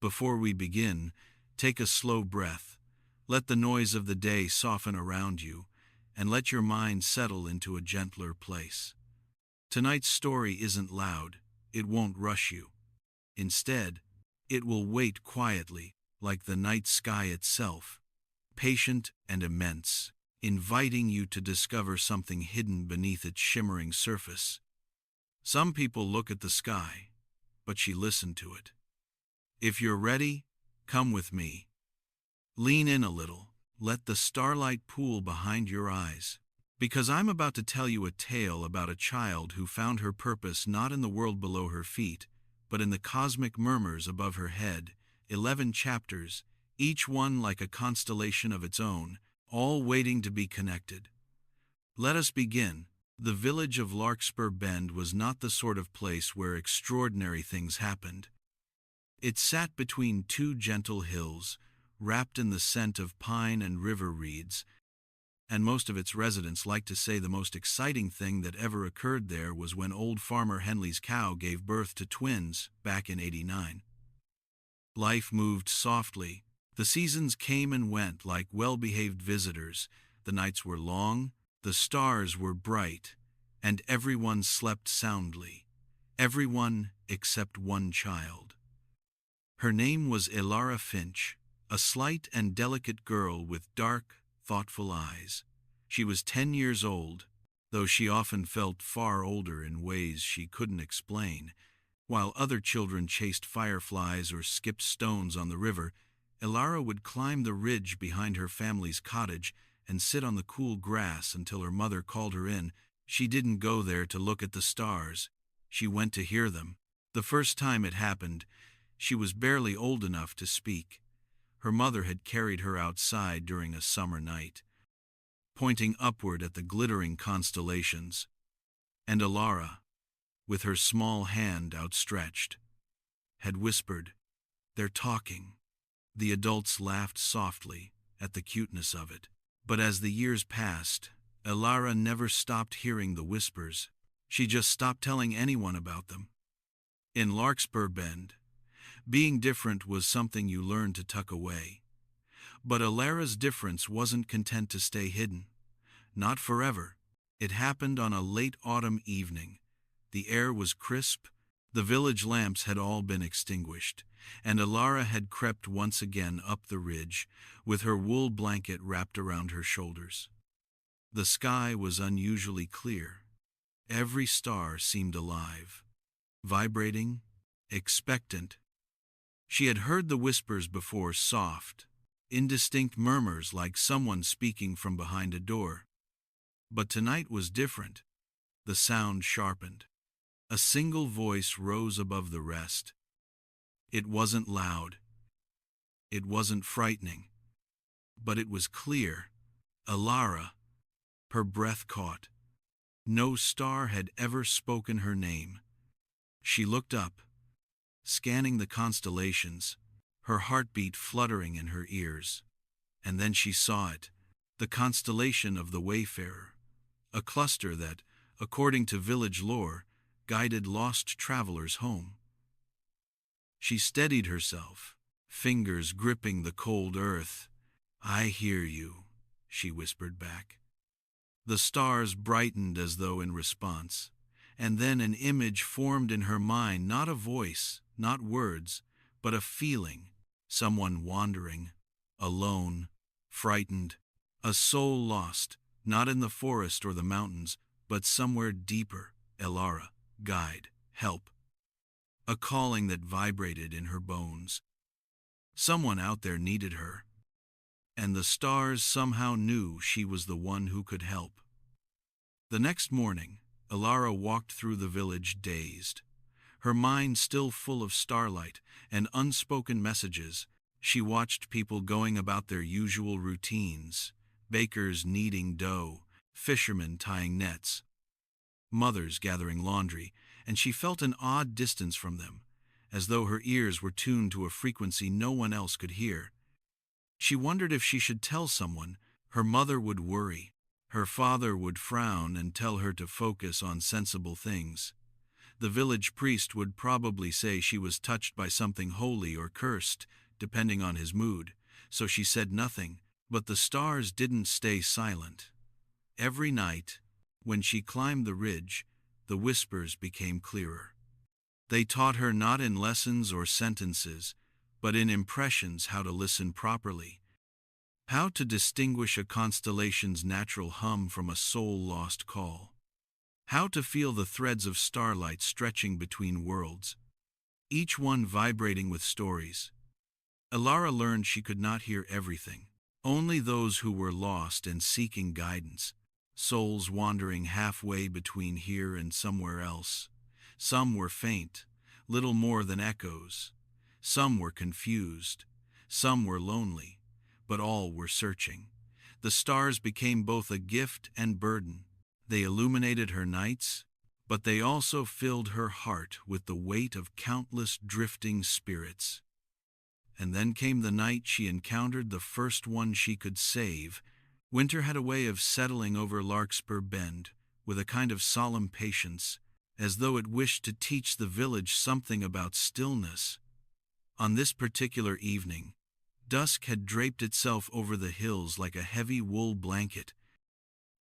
Before we begin, take a slow breath. Let the noise of the day soften around you, and let your mind settle into a gentler place. Tonight's story isn't loud. It won't rush you. Instead, it will wait quietly, like the night sky itself, patient and immense, inviting you to discover something hidden beneath its shimmering surface. Some people look at the sky, but she listened to it. If you're ready, come with me. Lean in a little, let the starlight pool behind your eyes, because I'm about to tell you a tale about a child who found her purpose not in the world below her feet, but in the cosmic murmurs above her head. 11 chapters, each one like a constellation of its own, all waiting to be connected. Let us begin. The village of Larkspur Bend was not the sort of place where extraordinary things happened. It sat between two gentle hills, wrapped in the scent of pine and river reeds, and most of its residents like to say the most exciting thing that ever occurred there was when old farmer Henley's cow gave birth to twins back in '89. Life moved softly. The seasons came and went like well-behaved visitors. The nights were long, the stars were bright, and everyone slept soundly. Everyone except one child. Her name was Elara Finch, a slight and delicate girl with dark, thoughtful eyes. She was 10 years old, though she often felt far older in ways she couldn't explain. While other children chased fireflies or skipped stones on the river, Elara would climb the ridge behind her family's cottage and sit on the cool grass until her mother called her in. She didn't go there to look at the stars. She went to hear them. The first time it happened, she was barely old enough to speak. Her mother had carried her outside during a summer night, pointing upward at the glittering constellations. And Elara, with her small hand outstretched, had whispered, "They're talking." The adults laughed softly at the cuteness of it. But as the years passed, Elara never stopped hearing the whispers. She just stopped telling anyone about them. In Larkspur Bend, being different was something you learned to tuck away. But Elara's difference wasn't content to stay hidden. Not forever. It happened on a late autumn evening. The air was crisp, the village lamps had all been extinguished, and Elara had crept once again up the ridge, with her wool blanket wrapped around her shoulders. The sky was unusually clear. Every star seemed alive, vibrating, expectant. She had heard the whispers before, soft, indistinct murmurs like someone speaking from behind a door. But tonight was different. The sound sharpened. A single voice rose above the rest. It wasn't loud. It wasn't frightening. But it was clear. Elara. Her breath caught. No star had ever spoken her name. She looked up, scanning the constellations, her heartbeat fluttering in her ears. And then she saw it, the constellation of the Wayfarer, a cluster that, according to village lore, guided lost travelers home. She steadied herself, fingers gripping the cold earth. "I hear you," she whispered back. The stars brightened as though in response, and then an image formed in her mind, not a voice, not words, but a feeling, someone wandering, alone, frightened, a soul lost, not in the forest or the mountains, but somewhere deeper. Elara, guide, help. A calling that vibrated in her bones. Someone out there needed her. And the stars somehow knew she was the one who could help. The next morning, Elara walked through the village dazed. Her mind still full of starlight and unspoken messages. She watched people going about their usual routines, bakers kneading dough, fishermen tying nets, mothers gathering laundry, and she felt an odd distance from them, as though her ears were tuned to a frequency no one else could hear. She wondered if she should tell someone. Her mother would worry. Her father would frown and tell her to focus on sensible things. The village priest would probably say she was touched by something holy or cursed, depending on his mood, so she said nothing, but the stars didn't stay silent. Every night, when she climbed the ridge, the whispers became clearer. They taught her not in lessons or sentences, but in impressions how to listen properly, how to distinguish a constellation's natural hum from a soul-lost call, how to feel the threads of starlight stretching between worlds, each one vibrating with stories. Elara learned she could not hear everything, only those who were lost and seeking guidance, souls wandering halfway between here and somewhere else. Some were faint, little more than echoes. Some were confused. Some were lonely, but all were searching. The stars became both a gift and burden. They illuminated her nights, but they also filled her heart with the weight of countless drifting spirits. And then came the night she encountered the first one she could save. Winter had a way of settling over Larkspur Bend with a kind of solemn patience, as though it wished to teach the village something about stillness. On this particular evening, dusk had draped itself over the hills like a heavy wool blanket,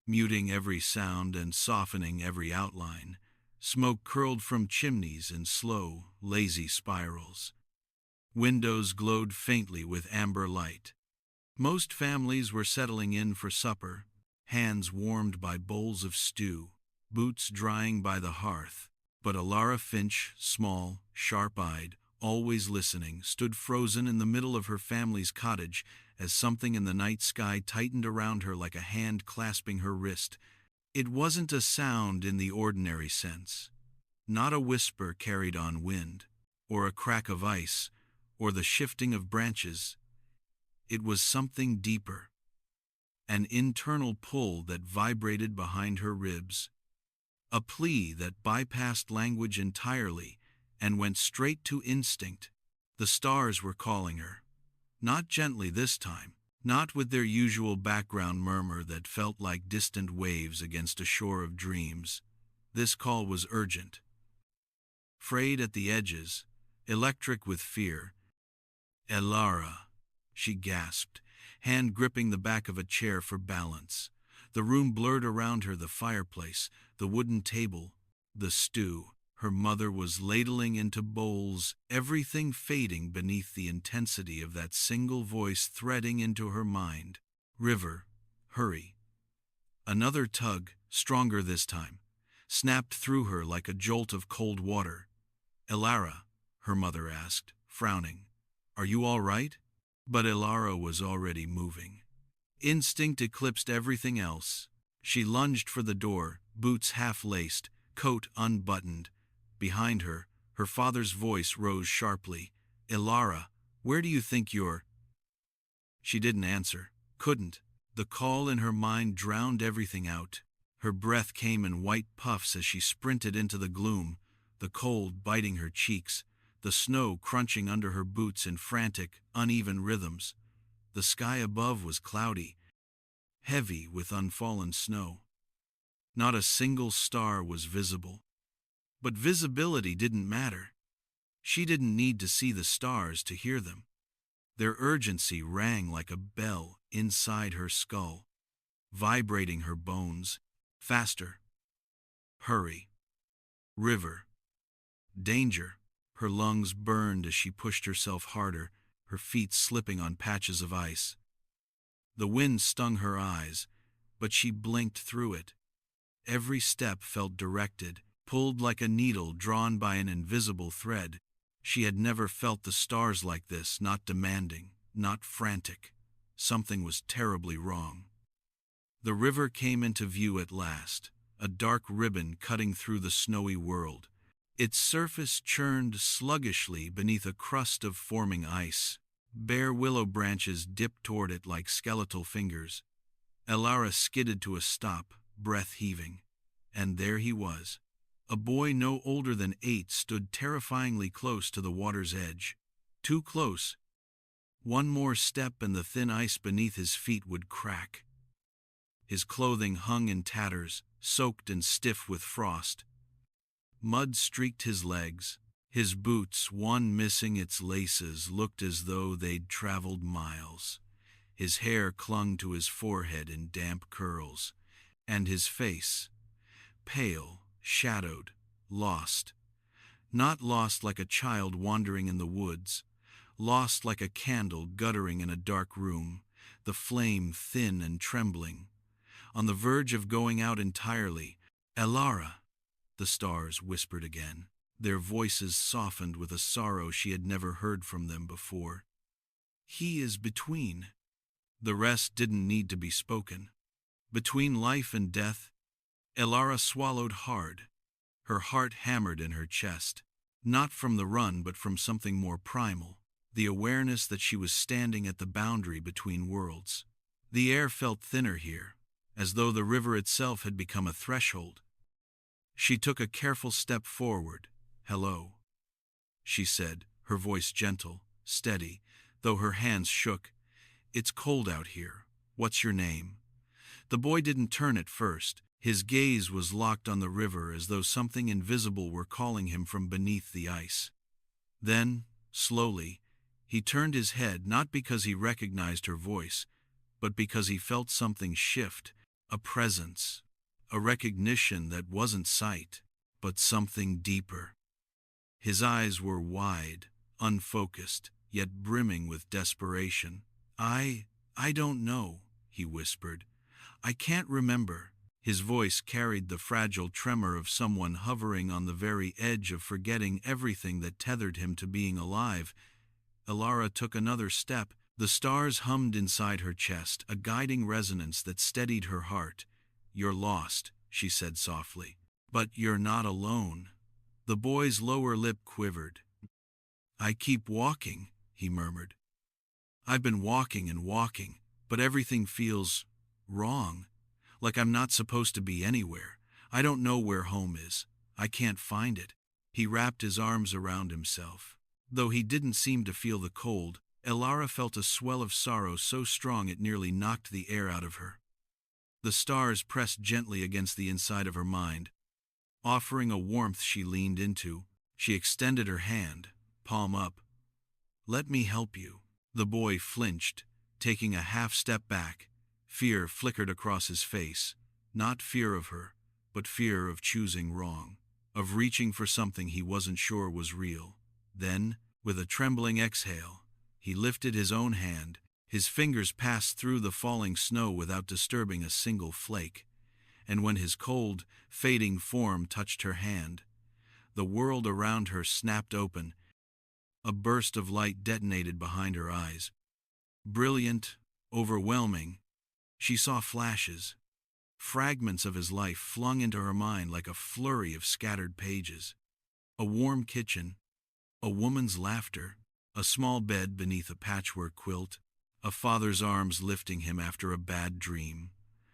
muting every sound and softening every outline. Smoke curled from chimneys in slow, lazy spirals. Windows glowed faintly with amber light. Most families were settling in for supper, hands warmed by bowls of stew, boots drying by the hearth. But Elara Finch, small, sharp-eyed, always listening, stood frozen in the middle of her family's cottage as something in the night sky tightened around her like a hand clasping her wrist. It wasn't a sound in the ordinary sense, not a whisper carried on wind, or a crack of ice, or the shifting of branches. It was something deeper, an internal pull that vibrated behind her ribs, a plea that bypassed language entirely and went straight to instinct. The stars were calling her. Not gently this time, not with their usual background murmur that felt like distant waves against a shore of dreams. This call was urgent. Frayed at the edges, electric with fear. "Elara," she gasped, hand gripping the back of a chair for balance. The room blurred around her, the fireplace, the wooden table, the stew. Her mother was ladling into bowls, everything fading beneath the intensity of that single voice threading into her mind. "River, hurry." Another tug, stronger this time, snapped through her like a jolt of cold water. "Elara," her mother asked, frowning, "are you all right?" But Elara was already moving. Instinct eclipsed everything else. She lunged for the door, boots half-laced, coat unbuttoned. Behind her, her father's voice rose sharply. "Elara, where do you think you're?" She didn't answer, couldn't. The call in her mind drowned everything out. Her breath came in white puffs as she sprinted into the gloom, the cold biting her cheeks, the snow crunching under her boots in frantic, uneven rhythms. The sky above was cloudy, heavy with unfallen snow. Not a single star was visible. But visibility didn't matter. She didn't need to see the stars to hear them. Their urgency rang like a bell inside her skull, vibrating her bones. Faster. Hurry. River. Danger. Her lungs burned as she pushed herself harder, her feet slipping on patches of ice. The wind stung her eyes, but she blinked through it. Every step felt directed, pulled like a needle drawn by an invisible thread. She had never felt the stars like this, not demanding, not frantic. Something was terribly wrong. The river came into view at last, a dark ribbon cutting through the snowy world. Its surface churned sluggishly beneath a crust of forming ice. Bare willow branches dipped toward it like skeletal fingers. Elara skidded to a stop, breath heaving. And there he was. A boy no older than 8 stood terrifyingly close to the water's edge. Too close. One more step and the thin ice beneath his feet would crack. His clothing hung in tatters, soaked and stiff with frost. Mud streaked his legs. His boots, one missing its laces, looked as though they'd traveled miles. His hair clung to his forehead in damp curls, and his face, pale, shadowed, lost. Not lost like a child wandering in the woods, lost like a candle guttering in a dark room, the flame thin and trembling, on the verge of going out entirely. "Elara," the stars whispered again. Their voices softened with a sorrow she had never heard from them before. "He is between." The rest didn't need to be spoken. Between life and death. Elara swallowed hard. Her heart hammered in her chest, not from the run but from something more primal, the awareness that she was standing at the boundary between worlds. The air felt thinner here, as though the river itself had become a threshold. She took a careful step forward. "Hello," she said, her voice gentle, steady, though her hands shook. "It's cold out here. What's your name?" The boy didn't turn at first. His gaze was locked on the river as though something invisible were calling him from beneath the ice. Then, slowly, he turned his head, not because he recognized her voice, but because he felt something shift, a presence, a recognition that wasn't sight, but something deeper. His eyes were wide, unfocused, yet brimming with desperation. I don't know," he whispered. "I can't remember." His voice carried the fragile tremor of someone hovering on the very edge of forgetting everything that tethered him to being alive. Elara took another step. The stars hummed inside her chest, a guiding resonance that steadied her heart. "You're lost," she said softly. "But you're not alone." The boy's lower lip quivered. "I keep walking," he murmured. "I've been walking and walking, but everything feels wrong, like I'm not supposed to be anywhere. I don't know where home is. I can't find it." He wrapped his arms around himself. Though he didn't seem to feel the cold, Elara felt a swell of sorrow so strong it nearly knocked the air out of her. The stars pressed gently against the inside of her mind, offering a warmth she leaned into. She extended her hand, palm up. "Let me help you." The boy flinched, taking a half step back. Fear flickered across his face, not fear of her, but fear of choosing wrong, of reaching for something he wasn't sure was real. Then, with a trembling exhale, he lifted his own hand. His fingers passed through the falling snow without disturbing a single flake. And when his cold, fading form touched her hand, the world around her snapped open. A burst of light detonated behind her eyes. Brilliant, overwhelming. She saw flashes, fragments of his life flung into her mind like a flurry of scattered pages. A warm kitchen, a woman's laughter, a small bed beneath a patchwork quilt, a father's arms lifting him after a bad dream,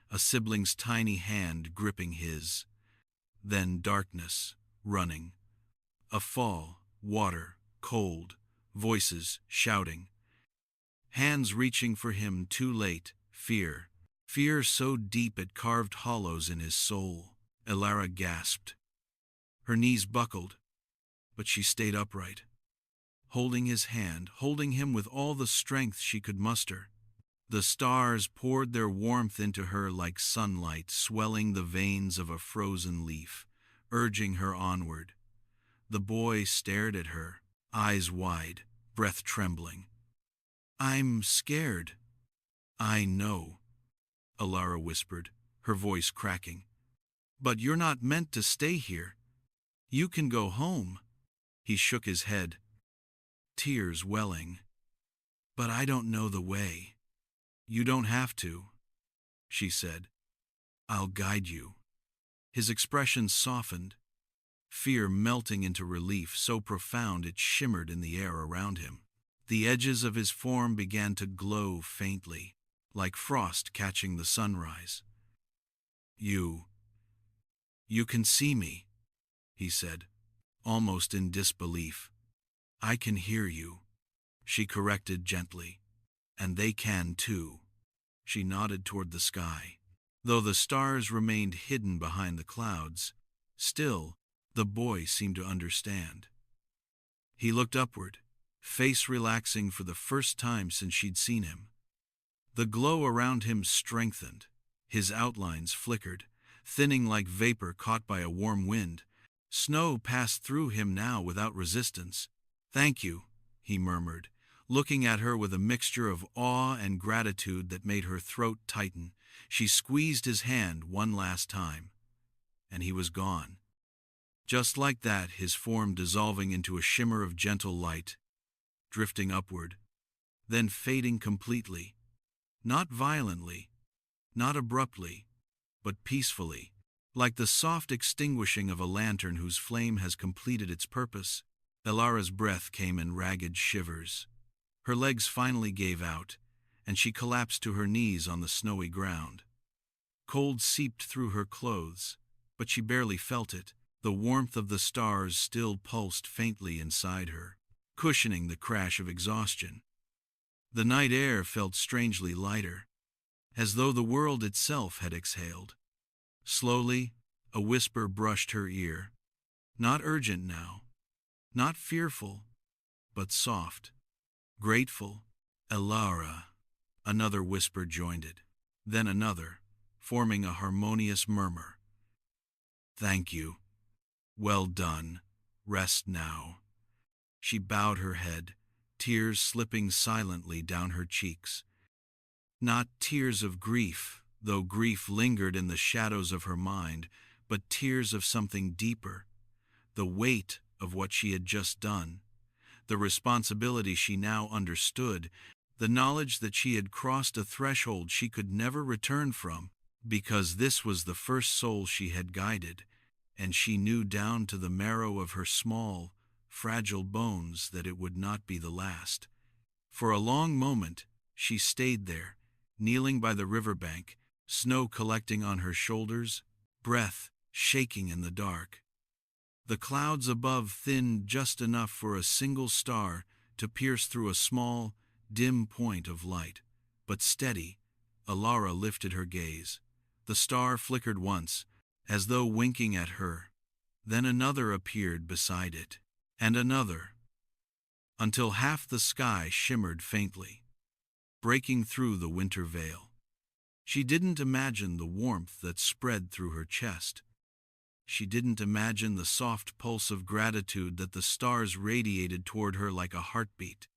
a sibling's tiny hand gripping his. Then darkness, running. A fall, water, cold, voices shouting. Hands reaching for him too late, fear. Fear so deep it carved hollows in his soul. Elara gasped. Her knees buckled, but she stayed upright, holding his hand, holding him with all the strength she could muster. The stars poured their warmth into her like sunlight, swelling the veins of a frozen leaf, urging her onward. The boy stared at her, eyes wide, breath trembling. "I'm scared." "I know," Elara whispered, her voice cracking. "But you're not meant to stay here. You can go home." He shook his head, tears welling. "But I don't know the way." "You don't have to," she said. "I'll guide you." His expression softened, fear melting into relief so profound it shimmered in the air around him. The edges of his form began to glow faintly, like frost catching the sunrise. You can see me," he said, almost in disbelief. "I can hear you," she corrected gently. "And they can too." She nodded toward the sky. Though the stars remained hidden behind the clouds, still, The boy seemed to understand. He looked upward, face relaxing for the first time since she'd seen him. The glow around him strengthened. His outlines flickered, thinning like vapor caught by a warm wind. Snow passed through him now without resistance. "Thank you," he murmured, looking at her with a mixture of awe and gratitude that made her throat tighten. She squeezed his hand one last time, and he was gone. Just like that, his form dissolving into a shimmer of gentle light, drifting upward, then fading completely. Not violently, not abruptly, but peacefully, like the soft extinguishing of a lantern whose flame has completed its purpose. Elara's breath came in ragged shivers. Her legs finally gave out, and she collapsed to her knees on the snowy ground. Cold seeped through her clothes, but she barely felt it. The warmth of the stars still pulsed faintly inside her, cushioning the crash of exhaustion. The night air felt strangely lighter, as though the world itself had exhaled. Slowly, a whisper brushed her ear. Not urgent now, not fearful, but soft, grateful. "Elara." Another whisper joined it, then another, forming a harmonious murmur. "Thank you. Well done. Rest now." She bowed her head, tears slipping silently down her cheeks. Not tears of grief, though grief lingered in the shadows of her mind, but tears of something deeper, the weight of what she had just done, the responsibility she now understood, the knowledge that she had crossed a threshold she could never return from, because this was the first soul she had guided, and she knew down to the marrow of her small, fragile bones that it would not be the last. For a long moment, she stayed there, kneeling by the riverbank, snow collecting on her shoulders, breath shaking in the dark. The clouds above thinned just enough for a single star to pierce through a small, dim point of light. But steady, Elara lifted her gaze. The star flickered once, as though winking at her. Then another appeared beside it, and another, until half the sky shimmered faintly, breaking through the winter veil. She didn't imagine the warmth that spread through her chest. She didn't imagine the soft pulse of gratitude that the stars radiated toward her like a heartbeat.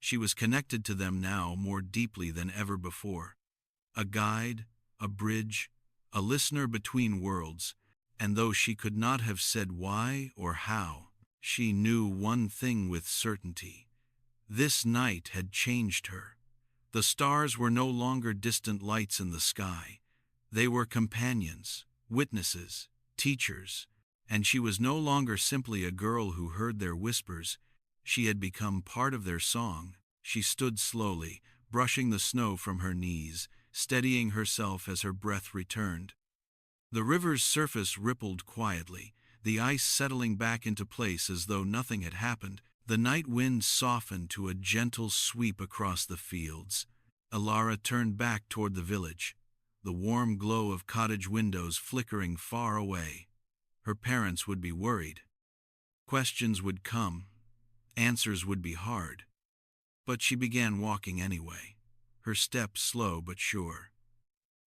She was connected to them now more deeply than ever before. A guide, a bridge, a listener between worlds, and though she could not have said why or how, she knew one thing with certainty. This night had changed her. The stars were no longer distant lights in the sky. They were companions, witnesses, teachers, and she was no longer simply a girl who heard their whispers. She had become part of their song. She stood slowly, brushing the snow from her knees, steadying herself as her breath returned. The river's surface rippled quietly, the ice settling back into place as though nothing had happened. The night wind softened to a gentle sweep across the fields. Elara turned back toward the village, the warm glow of cottage windows flickering far away. Her parents would be worried. Questions would come. Answers would be hard. But she began walking anyway, her steps slow but sure.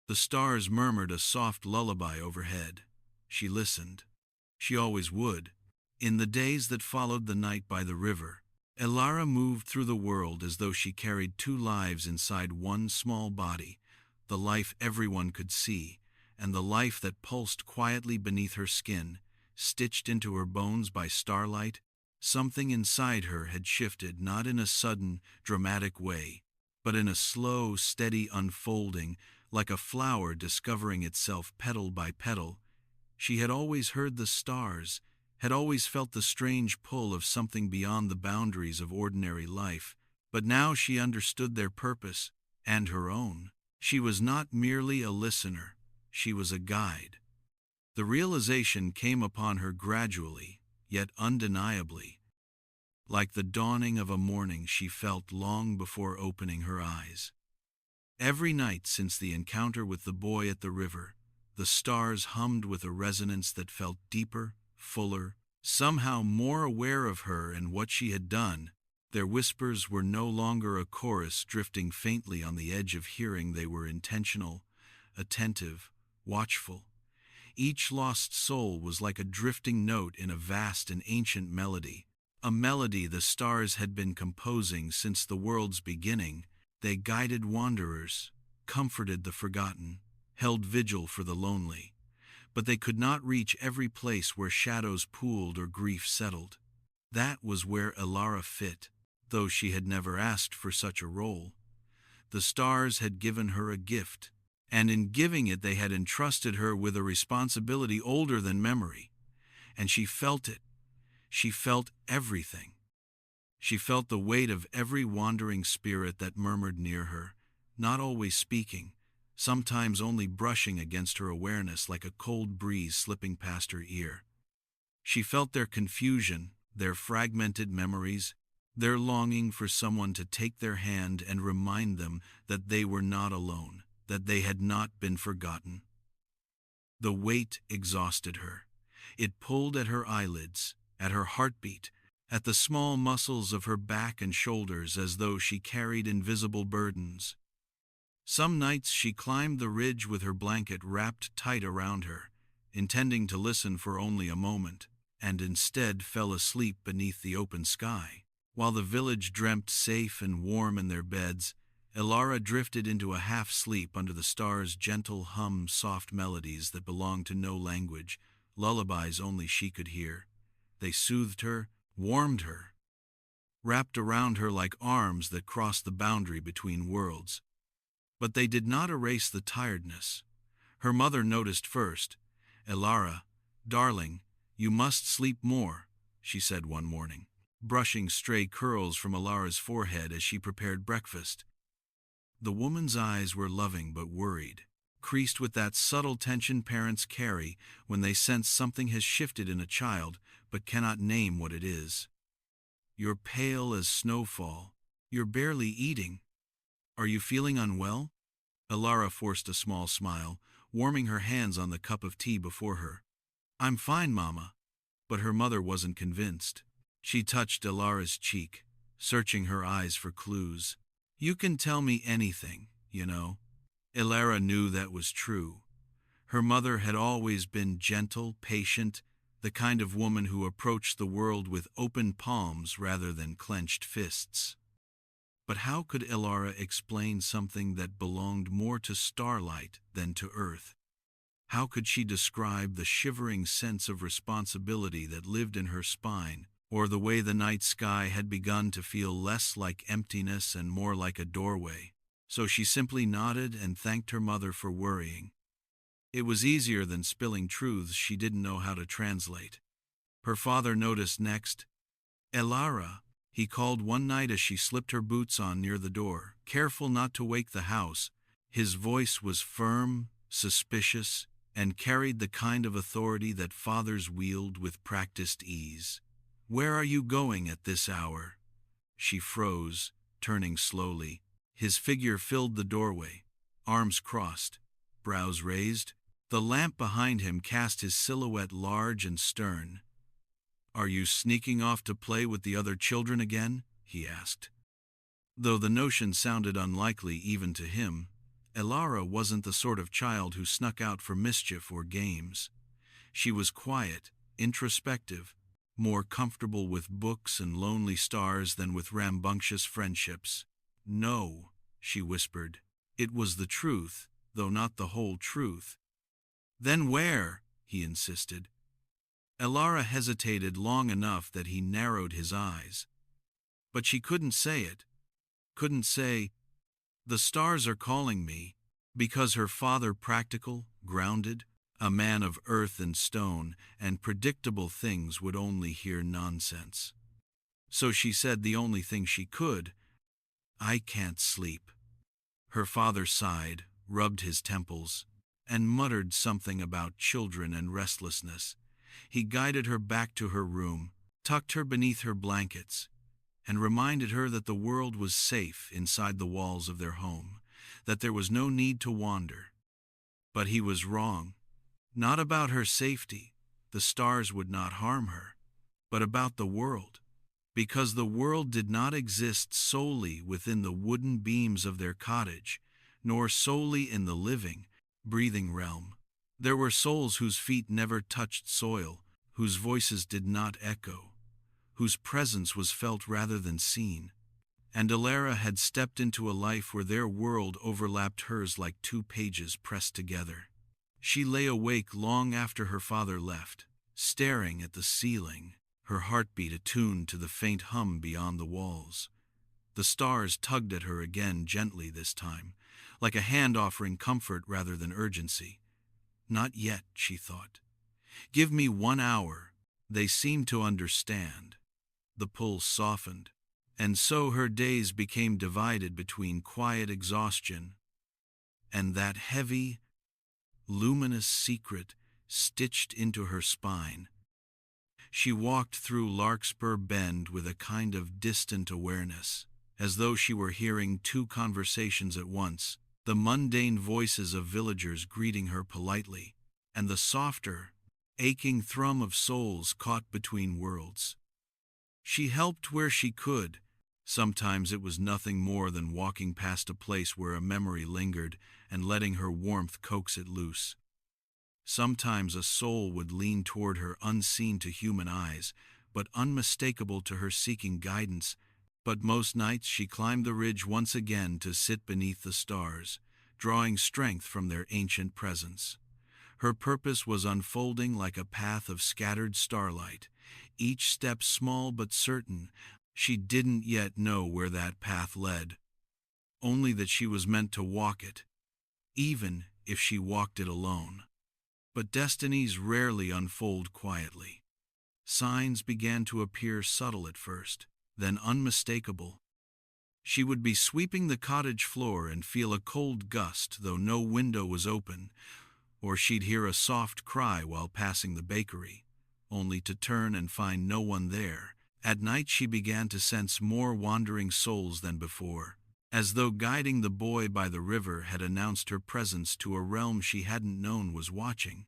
The stars murmured a soft lullaby overhead. She listened. She always would. In the days that followed the night by the river, Elara moved through the world as though she carried two lives inside one small body, the life everyone could see, and the life that pulsed quietly beneath her skin, stitched into her bones by starlight. Something inside her had shifted, not in a sudden, dramatic way, but in a slow, steady unfolding, like a flower discovering itself petal by petal. She had always heard the stars, had always felt the strange pull of something beyond the boundaries of ordinary life, but now she understood their purpose, and her own. She was not merely a listener, she was a guide. The realization came upon her gradually, yet undeniably, like the dawning of a morning she felt long before opening her eyes. Every night since the encounter with the boy at the river, the stars hummed with a resonance that felt deeper, fuller, somehow more aware of her and what she had done. Their whispers were no longer a chorus drifting faintly on the edge of hearing. They were intentional, attentive, watchful. Each lost soul was like a drifting note in a vast and ancient melody, a melody the stars had been composing since the world's beginning. They guided wanderers, comforted the forgotten, held vigil for the lonely. But they could not reach every place where shadows pooled or grief settled. That was where Elara fit, though she had never asked for such a role. The stars had given her a gift, and in giving it they had entrusted her with a responsibility older than memory. And she felt it. She felt everything. She felt the weight of every wandering spirit that murmured near her, not always speaking, sometimes only brushing against her awareness like a cold breeze slipping past her ear. She felt their confusion, their fragmented memories, their longing for someone to take their hand and remind them that they were not alone, that they had not been forgotten. The weight exhausted her. It pulled at her eyelids, at her heartbeat, at the small muscles of her back and shoulders as though she carried invisible burdens. Some nights she climbed the ridge with her blanket wrapped tight around her, intending to listen for only a moment, and instead fell asleep beneath the open sky. While the village dreamt safe and warm in their beds, Elara drifted into a half-sleep under the stars' gentle hum, soft melodies that belonged to no language, lullabies only she could hear. They soothed her, warmed her, wrapped around her like arms that crossed the boundary between worlds. But they did not erase the tiredness. Her mother noticed first. "Elara, darling, you must sleep more," she said one morning, brushing stray curls from Elara's forehead as she prepared breakfast. The woman's eyes were loving but worried, creased with that subtle tension parents carry when they sense something has shifted in a child but cannot name what it is. "You're pale as snowfall. You're barely eating. Are you feeling unwell?" Elara forced a small smile, warming her hands on the cup of tea before her. "I'm fine, Mama." But her mother wasn't convinced. She touched Elara's cheek, searching her eyes for clues. "You can tell me anything, you know." Elara knew that was true. Her mother had always been gentle, patient, the kind of woman who approached the world with open palms rather than clenched fists. But how could Elara explain something that belonged more to starlight than to earth? How could she describe the shivering sense of responsibility that lived in her spine, or the way the night sky had begun to feel less like emptiness and more like a doorway? So she simply nodded and thanked her mother for worrying. It was easier than spilling truths she didn't know how to translate. Her father noticed next. "Elara," he called one night as she slipped her boots on near the door, careful not to wake the house. His voice was firm, suspicious, and carried the kind of authority that fathers wield with practiced ease. "Where are you going at this hour?" She froze, turning slowly. His figure filled the doorway, arms crossed, brows raised. The lamp behind him cast his silhouette large and stern. "Are you sneaking off to play with the other children again?" he asked. Though the notion sounded unlikely even to him, Elara wasn't the sort of child who snuck out for mischief or games. She was quiet, introspective, more comfortable with books and lonely stars than with rambunctious friendships. "No," she whispered. It was the truth, though not the whole truth. "Then where?" he insisted. Elara hesitated long enough that he narrowed his eyes. But she couldn't say it. Couldn't say, "The stars are calling me," because her father, practical, grounded, a man of earth and stone and predictable things, would only hear nonsense. So she said the only thing she could, "I can't sleep." Her father sighed, rubbed his temples, and muttered something about children and restlessness. He guided her back to her room, tucked her beneath her blankets, and reminded her that the world was safe inside the walls of their home, that there was no need to wander. But he was wrong. Not about her safety, the stars would not harm her, but about the world, because the world did not exist solely within the wooden beams of their cottage, nor solely in the living, breathing realm. There were souls whose feet never touched soil, whose voices did not echo, whose presence was felt rather than seen. And Elara had stepped into a life where their world overlapped hers like two pages pressed together. She lay awake long after her father left, staring at the ceiling, her heartbeat attuned to the faint hum beyond the walls. The stars tugged at her again gently this time, like a hand offering comfort rather than urgency. Not yet, she thought. Give me 1 hour. They seemed to understand. The pull softened, and so her days became divided between quiet exhaustion and that heavy, luminous secret stitched into her spine. She walked through Larkspur Bend with a kind of distant awareness, as though she were hearing two conversations at once, the mundane voices of villagers greeting her politely, and the softer, aching thrum of souls caught between worlds. She helped where she could. Sometimes it was nothing more than walking past a place where a memory lingered and letting her warmth coax it loose. Sometimes a soul would lean toward her unseen to human eyes, but unmistakable to her seeking guidance. But most nights she climbed the ridge once again to sit beneath the stars, drawing strength from their ancient presence. Her purpose was unfolding like a path of scattered starlight, each step small but certain. She didn't yet know where that path led, only that she was meant to walk it, even if she walked it alone. But destinies rarely unfold quietly. Signs began to appear subtle at first, then unmistakable. She would be sweeping the cottage floor and feel a cold gust though no window was open, or she'd hear a soft cry while passing the bakery, only to turn and find no one there. At night she began to sense more wandering souls than before, as though guiding the boy by the river had announced her presence to a realm she hadn't known was watching.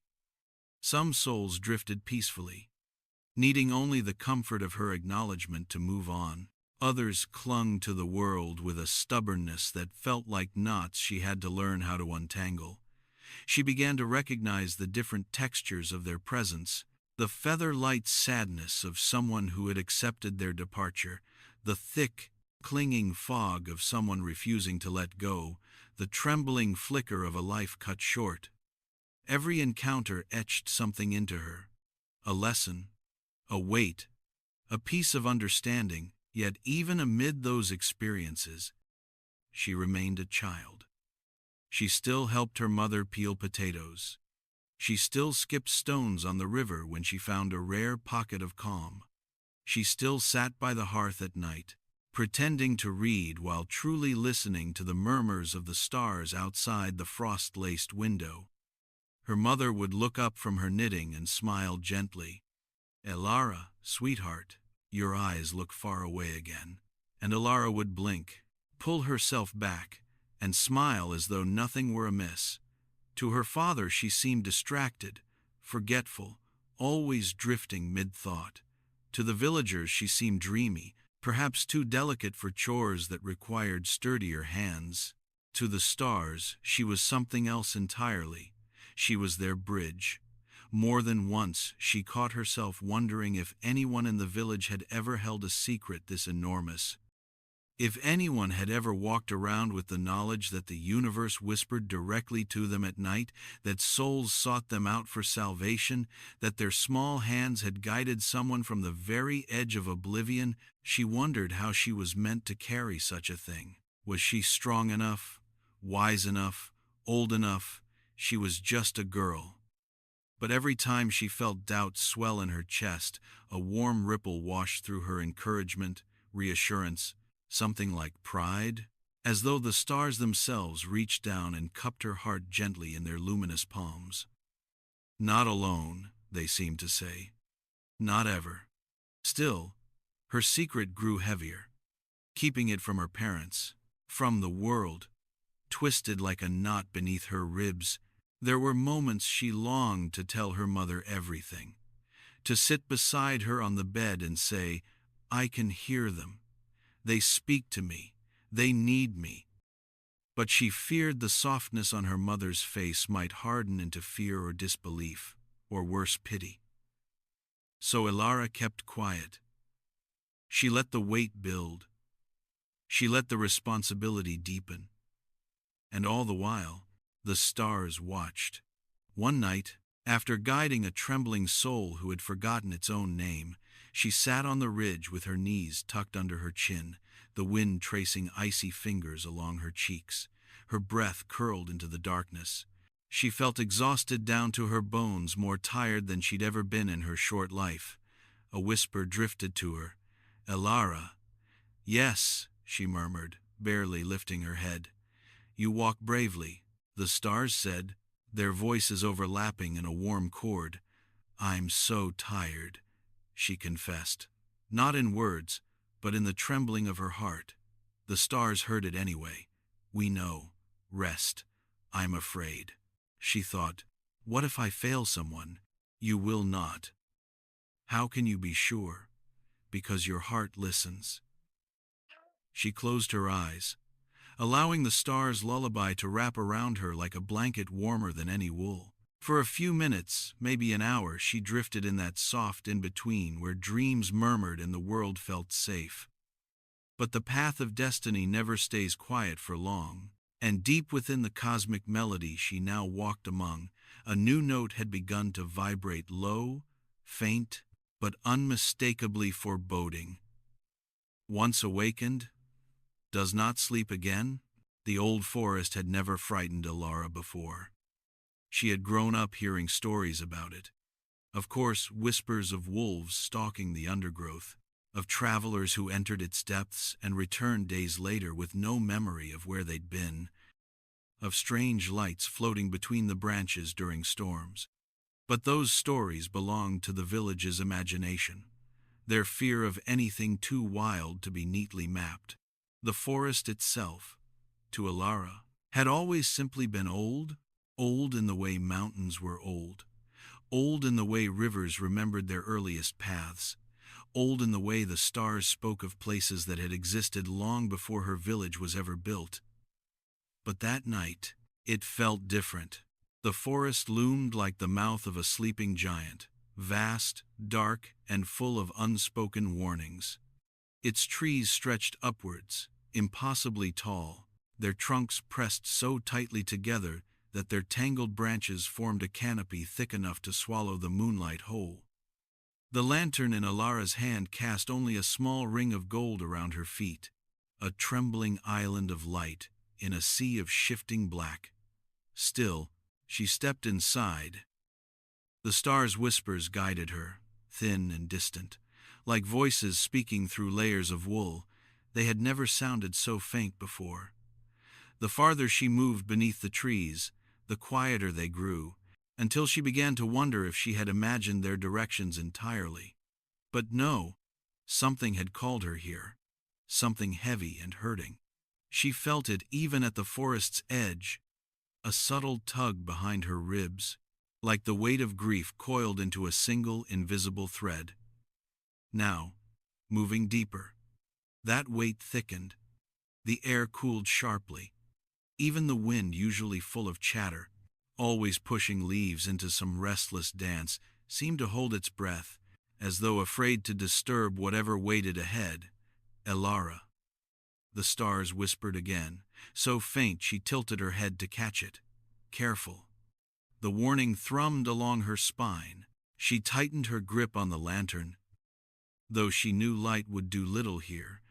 Some souls drifted peacefully, needing only the comfort of her acknowledgement to move on. Others clung to the world with a stubbornness that felt like knots she had to learn how to untangle. She began to recognize the different textures of their presence, the feather-light sadness of someone who had accepted their departure, the thick, clinging fog of someone refusing to let go, the trembling flicker of a life cut short. Every encounter etched something into her, a lesson, a weight, a piece of understanding. Yet even amid those experiences, she remained a child. She still helped her mother peel potatoes. She still skipped stones on the river when she found a rare pocket of calm. She still sat by the hearth at night, pretending to read while truly listening to the murmurs of the stars outside the frost-laced window. Her mother would look up from her knitting and smile gently. "Elara, sweetheart, your eyes look far away again." And Elara would blink, pull herself back, and smile as though nothing were amiss. To her father she seemed distracted, forgetful, always drifting mid-thought. To the villagers she seemed dreamy, perhaps too delicate for chores that required sturdier hands. To the stars she was something else entirely. She was their bridge. More than once she caught herself wondering if anyone in the village had ever held a secret this enormous. If anyone had ever walked around with the knowledge that the universe whispered directly to them at night, that souls sought them out for salvation, that their small hands had guided someone from the very edge of oblivion. She wondered how she was meant to carry such a thing. Was she strong enough, wise enough, old enough? She was just a girl. But every time she felt doubt swell in her chest, a warm ripple washed through her encouragement, reassurance, something like pride, as though the stars themselves reached down and cupped her heart gently in their luminous palms. Not alone, they seemed to say. Not ever. Still, her secret grew heavier, keeping it from her parents, from the world, twisted like a knot beneath her ribs. There were moments she longed to tell her mother everything, to sit beside her on the bed and say, "I can hear them. They speak to me. They need me." But she feared the softness on her mother's face might harden into fear or disbelief, or worse, pity. So Elara kept quiet. She let the weight build. She let the responsibility deepen. And all the while, the stars watched. One night, after guiding a trembling soul who had forgotten its own name, she sat on the ridge with her knees tucked under her chin, the wind tracing icy fingers along her cheeks. Her breath curled into the darkness. She felt exhausted down to her bones, more tired than she'd ever been in her short life. A whisper drifted to her. "Elara." "Yes," she murmured, barely lifting her head. "You walk bravely," the stars said, their voices overlapping in a warm chord. "I'm so tired," she confessed. Not in words, but in the trembling of her heart. The stars heard it anyway. "We know. Rest. I'm afraid." She thought, "What if I fail someone?" "You will not." "How can you be sure?" "Because your heart listens." She closed her eyes, allowing the stars' lullaby to wrap around her like a blanket warmer than any wool. For a few minutes, maybe an hour, she drifted in that soft in-between where dreams murmured and the world felt safe. But the path of destiny never stays quiet for long, and deep within the cosmic melody she now walked among, a new note had begun to vibrate, low, faint, but unmistakably foreboding. Once awakened, does not sleep again? The old forest had never frightened Elara before. She had grown up hearing stories about it. Of course, whispers of wolves stalking the undergrowth, of travelers who entered its depths and returned days later with no memory of where they'd been, of strange lights floating between the branches during storms. But those stories belonged to the village's imagination, their fear of anything too wild to be neatly mapped. The forest itself, to Elara, had always simply been old, old in the way mountains were old, old in the way rivers remembered their earliest paths, old in the way the stars spoke of places that had existed long before her village was ever built. But that night, it felt different. The forest loomed like the mouth of a sleeping giant, vast, dark, and full of unspoken warnings. Its trees stretched upwards, impossibly tall, their trunks pressed so tightly together that their tangled branches formed a canopy thick enough to swallow the moonlight whole. The lantern in Elara's hand cast only a small ring of gold around her feet, a trembling island of light in a sea of shifting black. Still, she stepped inside. The stars' whispers guided her, thin and distant, like voices speaking through layers of wool. They had never sounded so faint before. The farther she moved beneath the trees, the quieter they grew, until she began to wonder if she had imagined their directions entirely. But no, something had called her here, something heavy and hurting. She felt it even at the forest's edge, a subtle tug behind her ribs, like the weight of grief coiled into a single invisible thread. Now, moving deeper, that weight thickened. The air cooled sharply. Even the wind, usually full of chatter, always pushing leaves into some restless dance, seemed to hold its breath, as though afraid to disturb whatever waited ahead. "Elara," the stars whispered again, so faint she tilted her head to catch it. "Careful." The warning thrummed along her spine. She tightened her grip on the lantern. Though she knew light would do little here,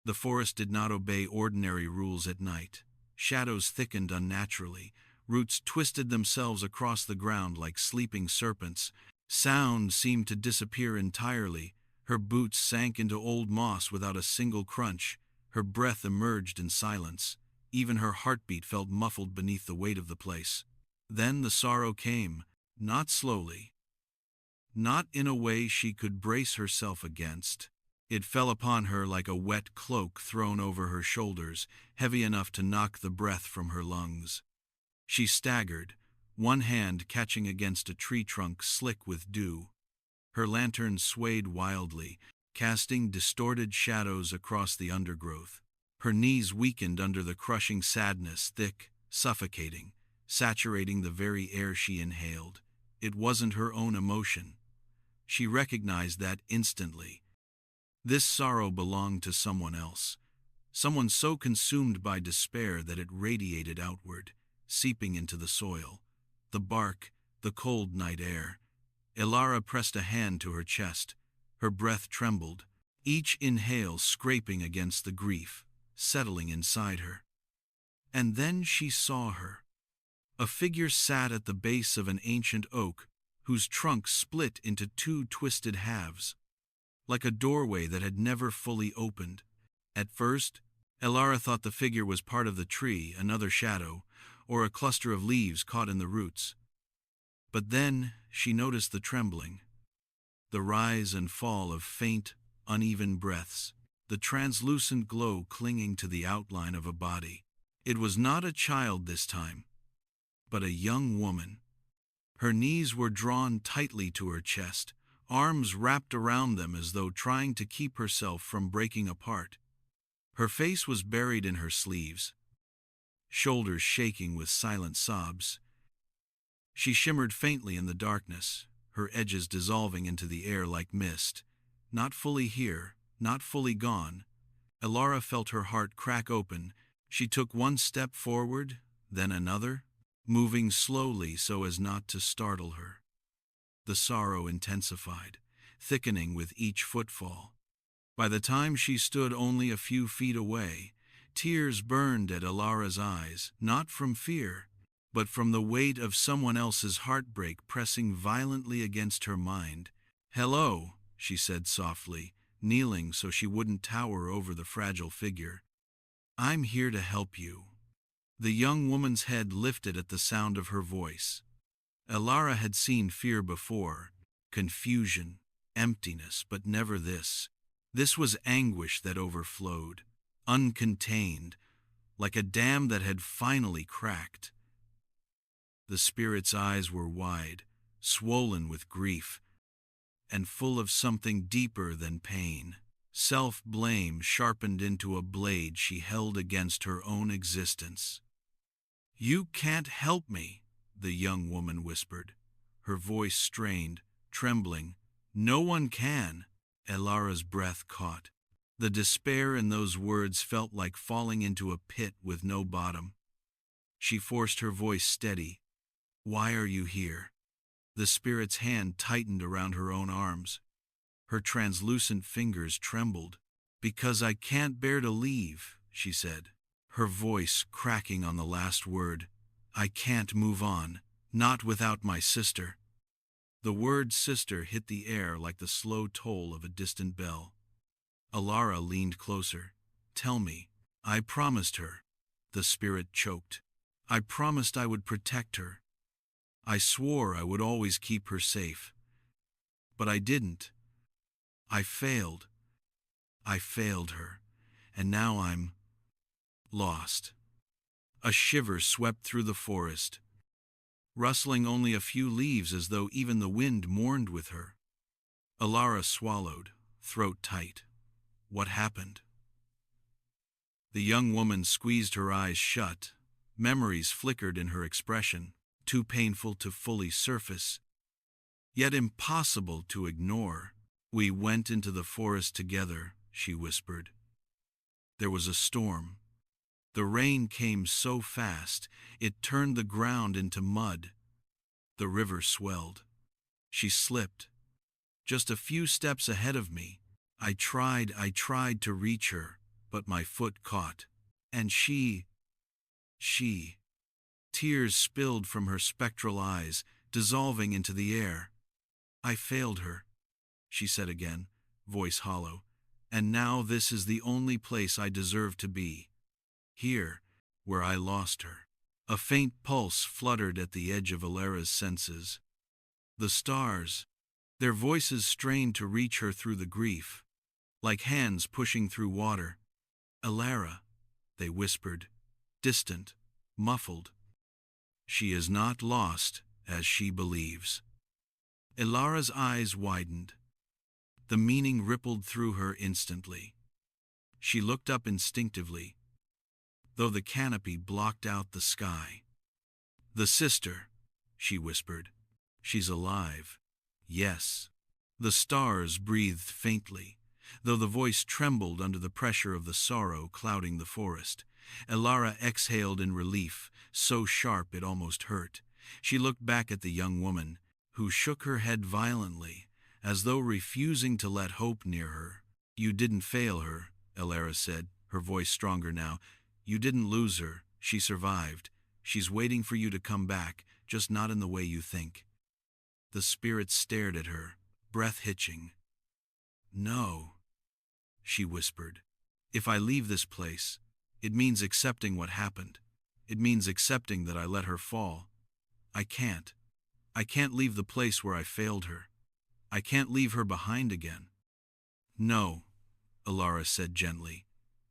the forest did not obey ordinary rules at night. Shadows thickened unnaturally. Roots twisted themselves across the ground like sleeping serpents. Sound seemed to disappear entirely. Her boots sank into old moss without a single crunch. Her breath emerged in silence. Even her heartbeat felt muffled beneath the weight of the place. Then the sorrow came, not slowly, not in a way she could brace herself against. It fell upon her like a wet cloak thrown over her shoulders, heavy enough to knock the breath from her lungs. She staggered, one hand catching against a tree trunk slick with dew. Her lantern swayed wildly, casting distorted shadows across the undergrowth. Her knees weakened under the crushing sadness, thick, suffocating, saturating the very air she inhaled. It wasn't her own emotion. She recognized that instantly. This sorrow belonged to someone else, someone so consumed by despair that it radiated outward, seeping into the soil, the bark, the cold night air. Elara pressed a hand to her chest. Her breath trembled, each inhale scraping against the grief, settling inside her. And then she saw her. A figure sat at the base of an ancient oak, whose trunk split into two twisted halves, like a doorway that had never fully opened. At first, Elara thought the figure was part of the tree, another shadow, or a cluster of leaves caught in the roots. But then she noticed the trembling, the rise and fall of faint, uneven breaths, the translucent glow clinging to the outline of a body. It was not a child this time, but a young woman. Her knees were drawn tightly to her chest, arms wrapped around them as though trying to keep herself from breaking apart. Her face was buried in her sleeves, shoulders shaking with silent sobs. She shimmered faintly in the darkness, her edges dissolving into the air like mist. Not fully here, not fully gone. Elara felt her heart crack open. She took one step forward, then another, moving slowly so as not to startle her. The sorrow intensified, thickening with each footfall. By the time she stood only a few feet away, tears burned at Elara's eyes, not from fear, but from the weight of someone else's heartbreak pressing violently against her mind. "Hello," she said softly, kneeling so she wouldn't tower over the fragile figure. "I'm here to help you." The young woman's head lifted at the sound of her voice. Elara had seen fear before, confusion, emptiness, but never this. This was anguish that overflowed, uncontained, like a dam that had finally cracked. The spirit's eyes were wide, swollen with grief, and full of something deeper than pain. Self-blame sharpened into a blade she held against her own existence. "You can't help me," the young woman whispered, her voice strained, trembling. "No one can." Elara's breath caught. The despair in those words felt like falling into a pit with no bottom. She forced her voice steady. "Why are you here?" The spirit's hand tightened around her own arms. Her translucent fingers trembled. "Because I can't bear to leave," she said, her voice cracking on the last word. "I can't move on, not without my sister." The word sister hit the air like the slow toll of a distant bell. Elara leaned closer. "Tell me." "I promised her," the spirit choked. "I promised I would protect her. I swore I would always keep her safe. But I didn't. I failed. I failed her. And now I'm lost." A shiver swept through the forest, rustling only a few leaves as though even the wind mourned with her. Elara swallowed, throat tight. What happened? The young woman squeezed her eyes shut. Memories flickered in her expression, too painful to fully surface, yet impossible to ignore. "We went into the forest together," she whispered. "There was a storm. The rain came so fast, it turned the ground into mud. The river swelled. She slipped, just a few steps ahead of me. I tried to reach her, but my foot caught. And she... Tears spilled from her spectral eyes, dissolving into the air. "I failed her," she said again, voice hollow. "And now this is the only place I deserve to be. Here, where I lost her." A faint pulse fluttered at the edge of Elara's senses. The stars, their voices strained to reach her through the grief, like hands pushing through water. "Elara," they whispered, distant, muffled. "She is not lost, as she believes." Elara's eyes widened. The meaning rippled through her instantly. She looked up instinctively, though the canopy blocked out the sky. "The sister," she whispered. "She's alive." "Yes." The stars breathed faintly, though the voice trembled under the pressure of the sorrow clouding the forest. Elara exhaled in relief, so sharp it almost hurt. She looked back at the young woman, who shook her head violently, as though refusing to let hope near her. "You didn't fail her," Elara said, her voice stronger now. "You didn't lose her. She survived. She's waiting for you to come back, just not in the way you think." The spirit stared at her, breath hitching. "No," she whispered. "If I leave this place, it means accepting what happened. It means accepting that I let her fall. I can't. I can't leave the place where I failed her. I can't leave her behind again." "No," Elara said gently.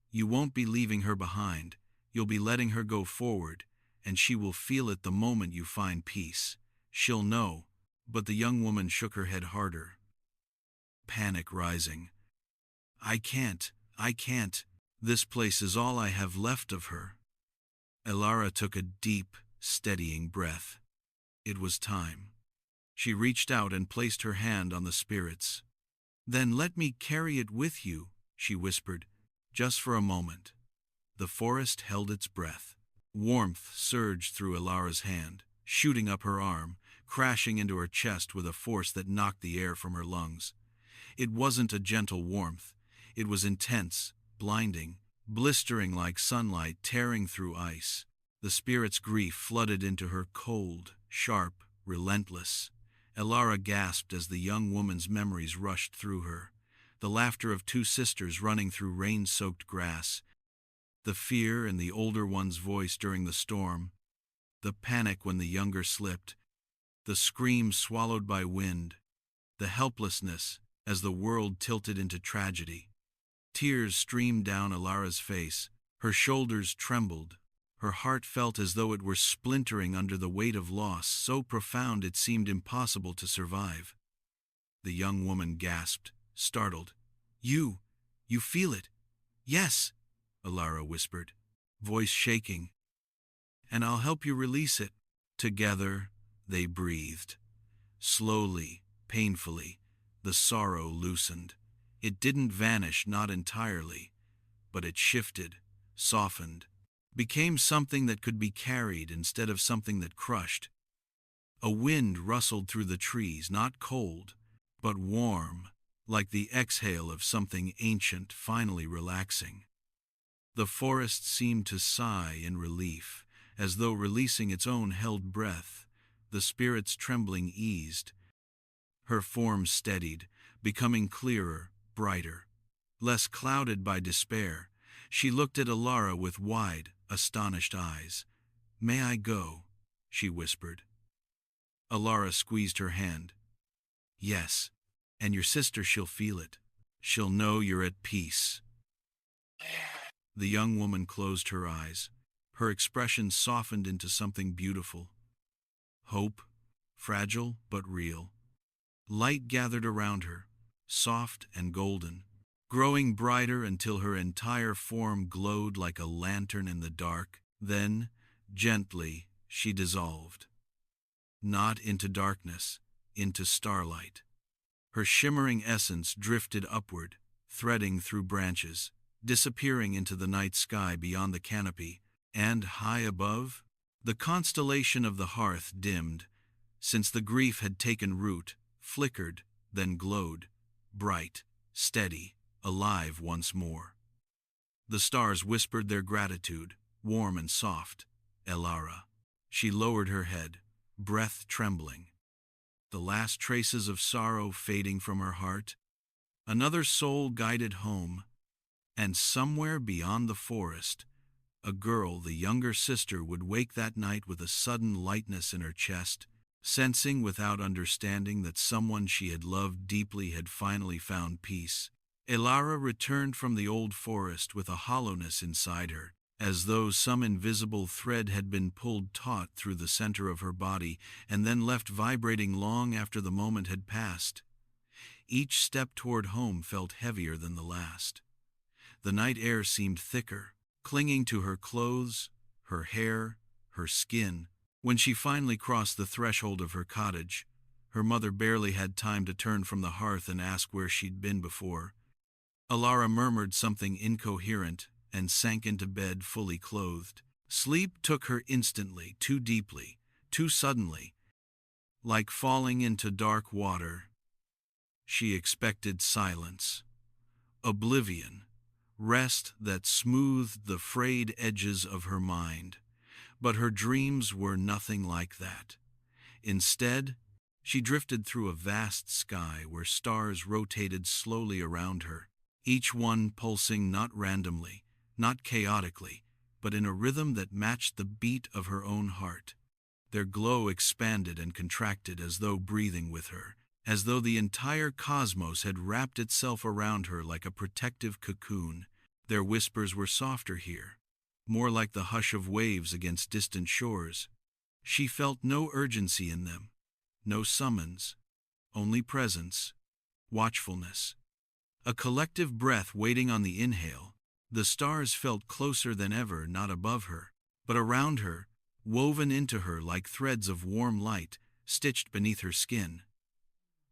"You won't be leaving her behind. You'll be letting her go forward, and she will feel it the moment you find peace. She'll know." But the young woman shook her head harder, panic rising. I can't. This place is all I have left of her." Elara took a deep, steadying breath. It was time. She reached out and placed her hand on the spirit's. "Then let me carry it with you," she whispered, "just for a moment." The forest held its breath. Warmth surged through Elara's hand, shooting up her arm, crashing into her chest with a force that knocked the air from her lungs. It wasn't a gentle warmth. It was intense, blinding, blistering like sunlight tearing through ice. The spirit's grief flooded into her, cold, sharp, relentless. Elara gasped as the young woman's memories rushed through her. The laughter of two sisters running through rain-soaked grass. The fear in the older one's voice during the storm. The panic when the younger slipped. The scream swallowed by wind. The helplessness as the world tilted into tragedy. Tears streamed down Elara's face. Her shoulders trembled. Her heart felt as though it were splintering under the weight of loss, so profound it seemed impossible to survive. The young woman gasped, startled. You feel it?" "Yes," Elara whispered, voice shaking. "And I'll help you release it." Together, they breathed. Slowly, painfully, the sorrow loosened. It didn't vanish, not entirely, but it shifted, softened, became something that could be carried instead of something that crushed. A wind rustled through the trees, not cold, but warm, like the exhale of something ancient finally relaxing. The forest seemed to sigh in relief, as though releasing its own held breath. The spirit's trembling eased. Her form steadied, becoming clearer, brighter, less clouded by despair. She looked at Elara with wide, astonished eyes. "May I go?" she whispered. Elara squeezed her hand. "Yes, and your sister, she'll feel it. She'll know you're at peace." The young woman closed her eyes. Her expression softened into something beautiful. Hope, fragile but real. Light gathered around her, soft and golden, growing brighter until her entire form glowed like a lantern in the dark. Then, gently, she dissolved. Not into darkness, into starlight. Her shimmering essence drifted upward, threading through branches, disappearing into the night sky beyond the canopy, and high above, the constellation of the hearth dimmed, since the grief had taken root, flickered, then glowed, bright, steady, alive once more. The stars whispered their gratitude, warm and soft. Elara. She lowered her head, breath trembling. The last traces of sorrow fading from her heart. Another soul guided home, and somewhere beyond the forest, a girl, the younger sister, would wake that night with a sudden lightness in her chest, sensing without understanding that someone she had loved deeply had finally found peace. Elara returned from the old forest with a hollowness inside her, as though some invisible thread had been pulled taut through the center of her body and then left vibrating long after the moment had passed. Each step toward home felt heavier than the last. The night air seemed thicker, clinging to her clothes, her hair, her skin. When she finally crossed the threshold of her cottage, her mother barely had time to turn from the hearth and ask where she'd been before. Elara murmured something incoherent and sank into bed fully clothed. Sleep took her instantly, too deeply, too suddenly. Like falling into dark water, she expected silence, oblivion, rest that smoothed the frayed edges of her mind. But her dreams were nothing like that. Instead, she drifted through a vast sky where stars rotated slowly around her, each one pulsing not randomly, not chaotically, but in a rhythm that matched the beat of her own heart. Their glow expanded and contracted as though breathing with her, as though the entire cosmos had wrapped itself around her like a protective cocoon. Their whispers were softer here, more like the hush of waves against distant shores. She felt no urgency in them, no summons, only presence, watchfulness. A collective breath waiting on the inhale. The stars felt closer than ever, not above her, but around her, woven into her like threads of warm light, stitched beneath her skin.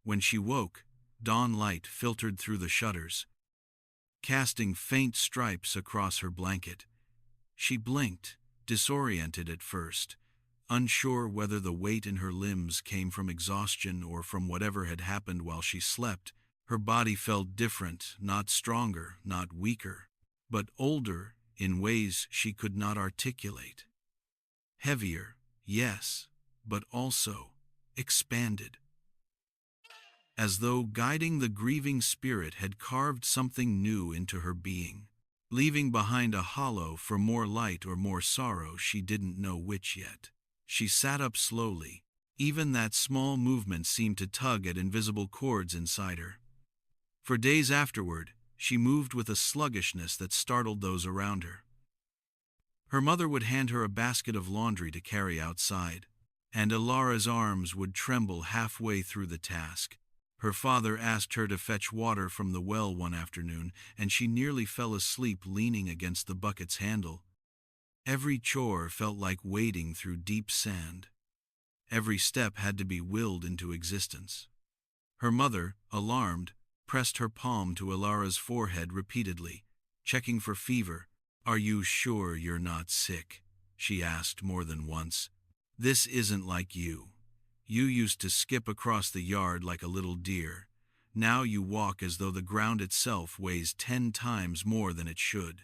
When she woke, dawn light filtered through the shutters, casting faint stripes across her blanket. She blinked, disoriented at first, unsure whether the weight in her limbs came from exhaustion or from whatever had happened while she slept. Her body felt different, not stronger, not weaker, but older in ways she could not articulate. Heavier, yes, but also expanded. As though guiding the grieving spirit had carved something new into her being, leaving behind a hollow for more light or more sorrow, she didn't know which yet. She sat up slowly. Even that small movement seemed to tug at invisible cords inside her. For days afterward, she moved with a sluggishness that startled those around her. Her mother would hand her a basket of laundry to carry outside, and Elara's arms would tremble halfway through the task. Her father asked her to fetch water from the well one afternoon, and she nearly fell asleep leaning against the bucket's handle. Every chore felt like wading through deep sand. Every step had to be willed into existence. Her mother, alarmed, pressed her palm to Elara's forehead repeatedly, checking for fever. "Are you sure you're not sick?" she asked more than once. "This isn't like you. You used to skip across the yard like a little deer. Now you walk as though the ground itself weighs 10 times more than it should."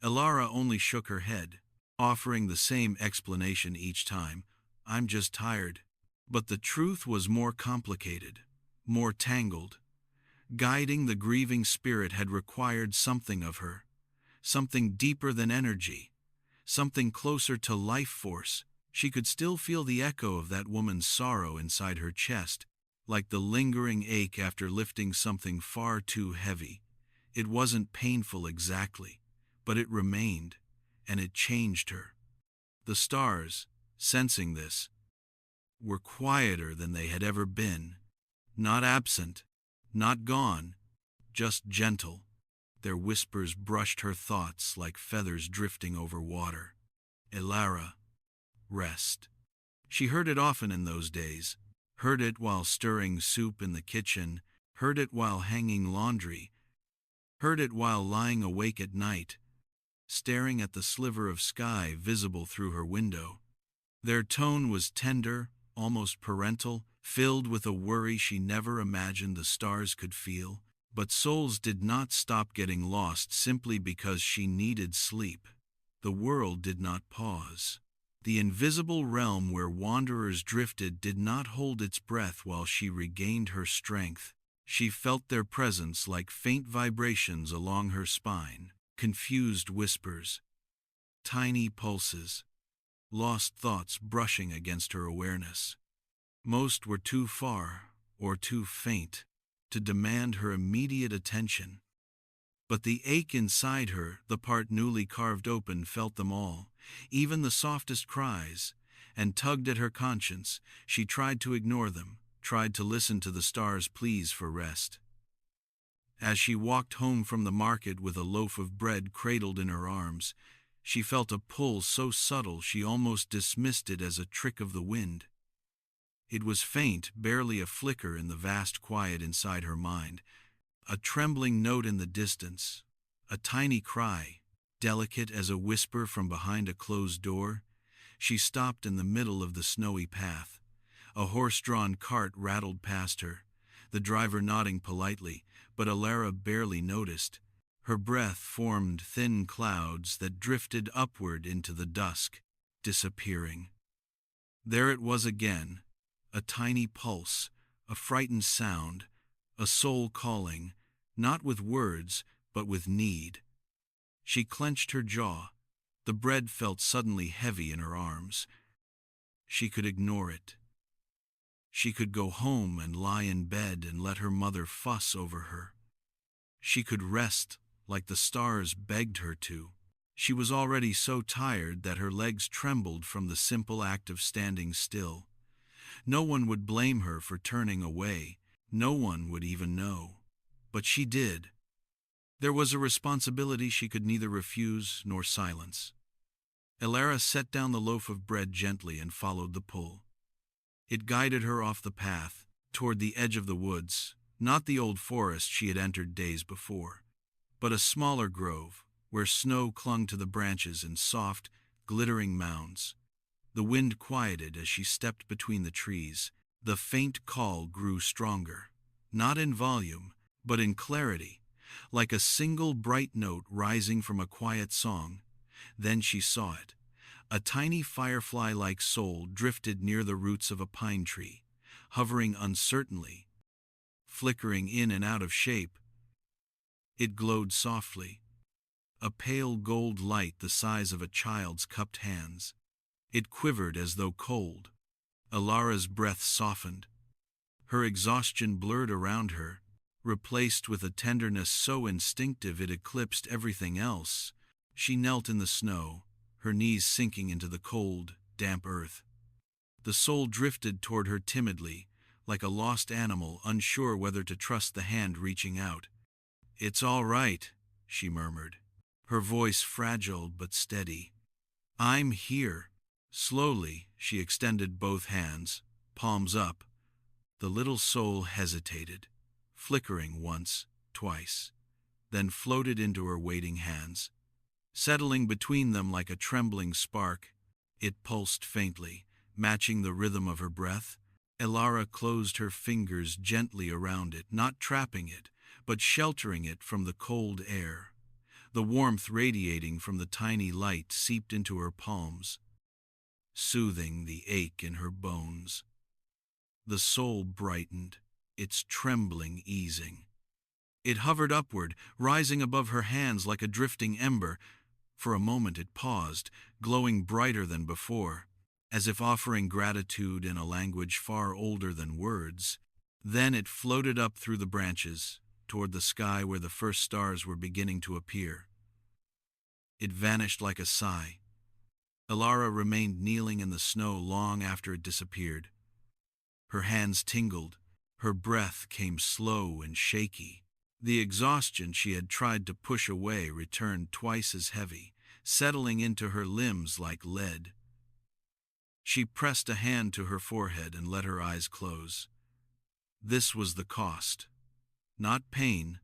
Elara only shook her head, offering the same explanation each time: "I'm just tired." But the truth was more complicated, more tangled. Guiding the grieving spirit had required something of her, something deeper than energy, something closer to life force. She could still feel the echo of that woman's sorrow inside her chest, like the lingering ache after lifting something far too heavy. It wasn't painful exactly, but it remained, and it changed her. The stars, sensing this, were quieter than they had ever been, not absent, not gone, just gentle. Their whispers brushed her thoughts like feathers drifting over water. "Elara, rest." She heard it often in those days, heard it while stirring soup in the kitchen, heard it while hanging laundry, heard it while lying awake at night, staring at the sliver of sky visible through her window. Their tone was tender, almost parental, filled with a worry she never imagined the stars could feel. But souls did not stop getting lost simply because she needed sleep. The world did not pause. The invisible realm where wanderers drifted did not hold its breath while she regained her strength. She felt their presence like faint vibrations along her spine, confused whispers, tiny pulses, lost thoughts brushing against her awareness. Most were too far, or too faint, to demand her immediate attention. But the ache inside her, the part newly carved open, felt them all, even the softest cries, and tugged at her conscience. She tried to ignore them, tried to listen to the stars' pleas for rest. As she walked home from the market with a loaf of bread cradled in her arms, she felt a pull so subtle she almost dismissed it as a trick of the wind. It was faint, barely a flicker in the vast quiet inside her mind, a trembling note in the distance, a tiny cry, delicate as a whisper from behind a closed door. She stopped in the middle of the snowy path. A horse-drawn cart rattled past her, the driver nodding politely, but Elara barely noticed. Her breath formed thin clouds that drifted upward into the dusk, disappearing. There it was again, a tiny pulse, a frightened sound, a soul calling, not with words, but with need. She clenched her jaw. The bread felt suddenly heavy in her arms. She could ignore it. She could go home and lie in bed and let her mother fuss over her. She could rest like the stars begged her to. She was already so tired that her legs trembled from the simple act of standing still. No one would blame her for turning away. No one would even know. But she did. There was a responsibility she could neither refuse nor silence. Elara set down the loaf of bread gently and followed the pull. It guided her off the path, toward the edge of the woods, not the old forest she had entered days before, but a smaller grove, where snow clung to the branches in soft, glittering mounds. The wind quieted as she stepped between the trees. The faint call grew stronger, not in volume, but in clarity, like a single bright note rising from a quiet song. Then she saw it. A tiny firefly-like soul drifted near the roots of a pine tree, hovering uncertainly, flickering in and out of shape. It glowed softly, a pale gold light the size of a child's cupped hands. It quivered as though cold. Elara's breath softened. Her exhaustion blurred around her, replaced with a tenderness so instinctive it eclipsed everything else. She knelt in the snow, her knees sinking into the cold, damp earth. The soul drifted toward her timidly, like a lost animal unsure whether to trust the hand reaching out. "It's all right," she murmured, her voice fragile but steady. "I'm here." Slowly, she extended both hands, palms up. The little soul hesitated, flickering once, twice, then floated into her waiting hands. Settling between them like a trembling spark, it pulsed faintly, matching the rhythm of her breath. Elara closed her fingers gently around it, not trapping it, but sheltering it from the cold air. The warmth radiating from the tiny light seeped into her palms, soothing the ache in her bones. The soul brightened, its trembling easing. It hovered upward, rising above her hands like a drifting ember. For a moment it paused, glowing brighter than before, as if offering gratitude in a language far older than words. Then it floated up through the branches, toward the sky where the first stars were beginning to appear. It vanished like a sigh. Elara remained kneeling in the snow long after it disappeared. Her hands tingled, her breath came slow and shaky. The exhaustion she had tried to push away returned twice as heavy, settling into her limbs like lead. She pressed a hand to her forehead and let her eyes close. This was the cost. Not pain,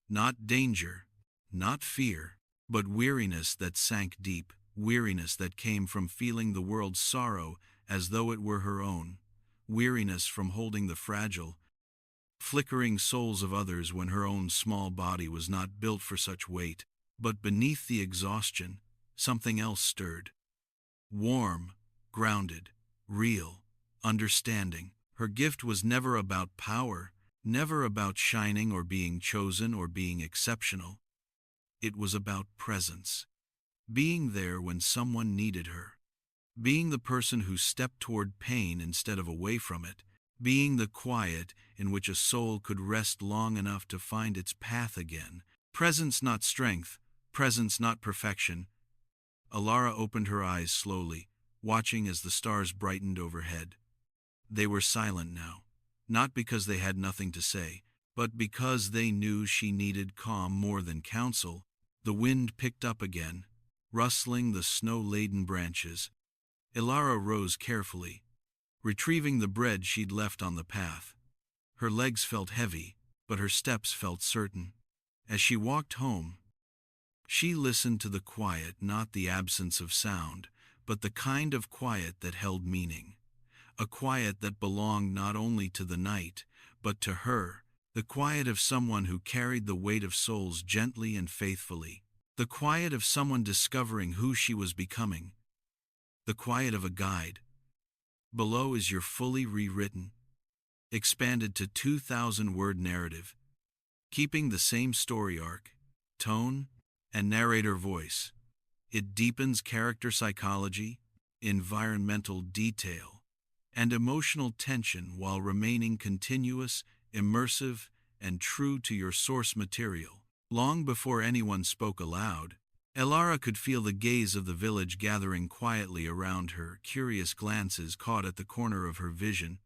not danger, not fear, but weariness that sank deep, weariness that came from feeling the world's sorrow as though it were her own, weariness from holding the fragile, flickering souls of others when her own small body was not built for such weight. But beneath the exhaustion, something else stirred. Warm, grounded, real, understanding. Her gift was never about power, never about shining or being chosen or being exceptional. It was about presence. Being there when someone needed her. Being the person who stepped toward pain instead of away from it. Being the quiet in which a soul could rest long enough to find its path again. Presence not strength, presence not perfection. Elara opened her eyes slowly, watching as the stars brightened overhead. They were silent now, not because they had nothing to say, but because they knew she needed calm more than counsel. The wind picked up again, rustling the snow-laden branches. Elara rose carefully, retrieving the bread she'd left on the path. Her legs felt heavy, but her steps felt certain. As she walked home, she listened to the quiet, not the absence of sound, but the kind of quiet that held meaning. A quiet that belonged not only to the night, but to her, the quiet of someone who carried the weight of souls gently and faithfully, the quiet of someone discovering who she was becoming, the quiet of a guide. Below is your fully rewritten, expanded to 2,000-word narrative, keeping the same story arc, tone, and narrator voice. It deepens character psychology, environmental detail, and emotional tension while remaining continuous, immersive, and true to your source material. Long before anyone spoke aloud, Elara could feel the gaze of the village gathering quietly around her, curious glances caught at the corner of her vision,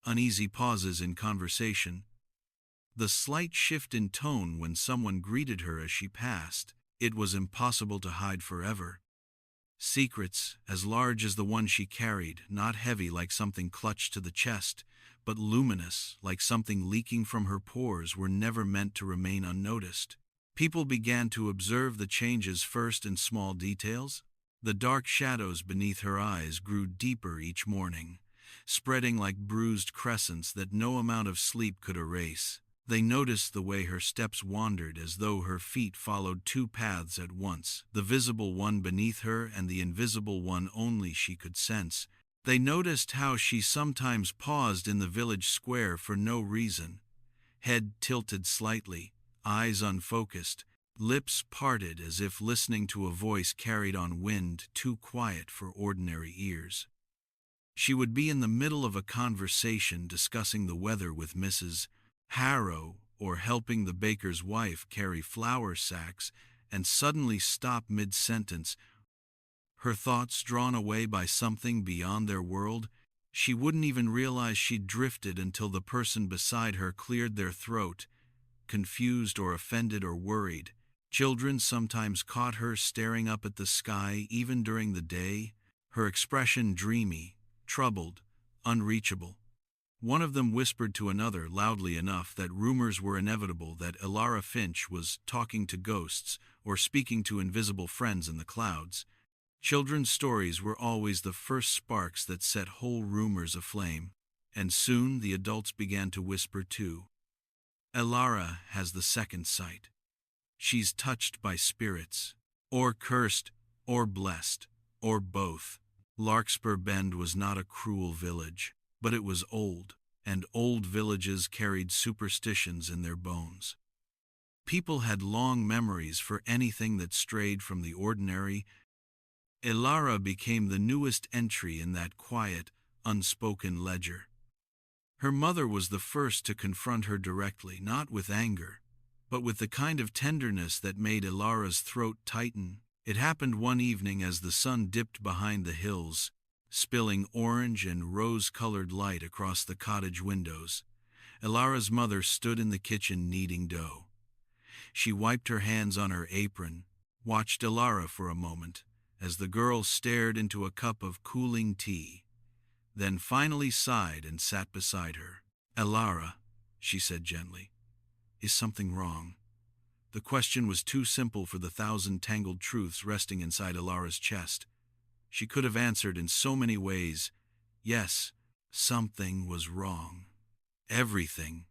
uneasy pauses in conversation, the slight shift in tone when someone greeted her as she passed. It was impossible to hide forever. Secrets, as large as the one she carried, not heavy like something clutched to the chest, but luminous like something leaking from her pores, were never meant to remain unnoticed. People began to observe the changes first in small details. The dark shadows beneath her eyes grew deeper each morning, spreading like bruised crescents that no amount of sleep could erase. They noticed the way her steps wandered, as though her feet followed two paths at once, the visible one beneath her and the invisible one only she could sense. They noticed how she sometimes paused in the village square for no reason, head tilted slightly, eyes unfocused, lips parted as if listening to a voice carried on wind too quiet for ordinary ears. She would be in the middle of a conversation discussing the weather with Mrs. Harrow, or helping the baker's wife carry flour sacks, and suddenly stop mid-sentence, her thoughts drawn away by something beyond their world. She wouldn't even realize she'd drifted until the person beside her cleared their throat, confused or offended or worried. Children sometimes caught her staring up at the sky even during the day, her expression dreamy, troubled, unreachable. One of them whispered to another loudly enough that rumors were inevitable that Elara Finch was talking to ghosts or speaking to invisible friends in the clouds. Children's stories were always the first sparks that set whole rumors aflame, and soon the adults began to whisper too. Elara has the second sight. She's touched by spirits, or cursed, or blessed, or both. Larkspur Bend was not a cruel village, but it was old, and old villages carried superstitions in their bones. People had long memories for anything that strayed from the ordinary. Elara became the newest entry in that quiet, unspoken ledger. Her mother was the first to confront her directly, not with anger, but with the kind of tenderness that made Elara's throat tighten. It happened one evening as the sun dipped behind the hills, spilling orange and rose-colored light across the cottage windows. Elara's mother stood in the kitchen kneading dough. She wiped her hands on her apron, watched Elara for a moment, as the girl stared into a cup of cooling tea, then finally sighed and sat beside her. "Elara," she said gently, "is something wrong?" The question was too simple for the thousand tangled truths resting inside Elara's chest. She could have answered in so many ways. Yes, something was wrong. Everything.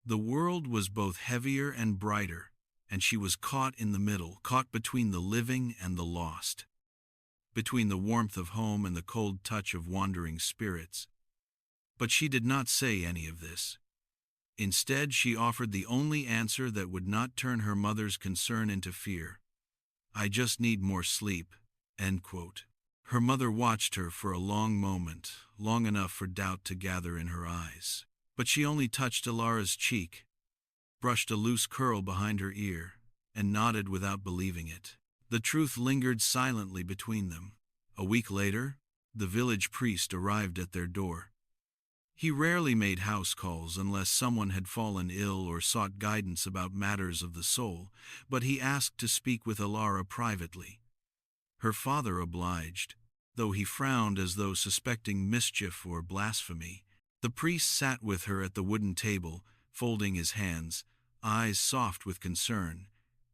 The world was both heavier and brighter, and she was caught in the middle, caught between the living and the lost, between the warmth of home and the cold touch of wandering spirits. But she did not say any of this. Instead, she offered the only answer that would not turn her mother's concern into fear. "I just need more sleep." End quote. Her mother watched her for a long moment, long enough for doubt to gather in her eyes. But she only touched Elara's cheek. brushed a loose curl behind her ear, and nodded without believing it. The truth lingered silently between them. A week later, the village priest arrived at their door. He rarely made house calls unless someone had fallen ill or sought guidance about matters of the soul, but he asked to speak with Elara privately. Her father obliged, though he frowned as though suspecting mischief or blasphemy. The priest sat with her at the wooden table, folding his hands, eyes soft with concern.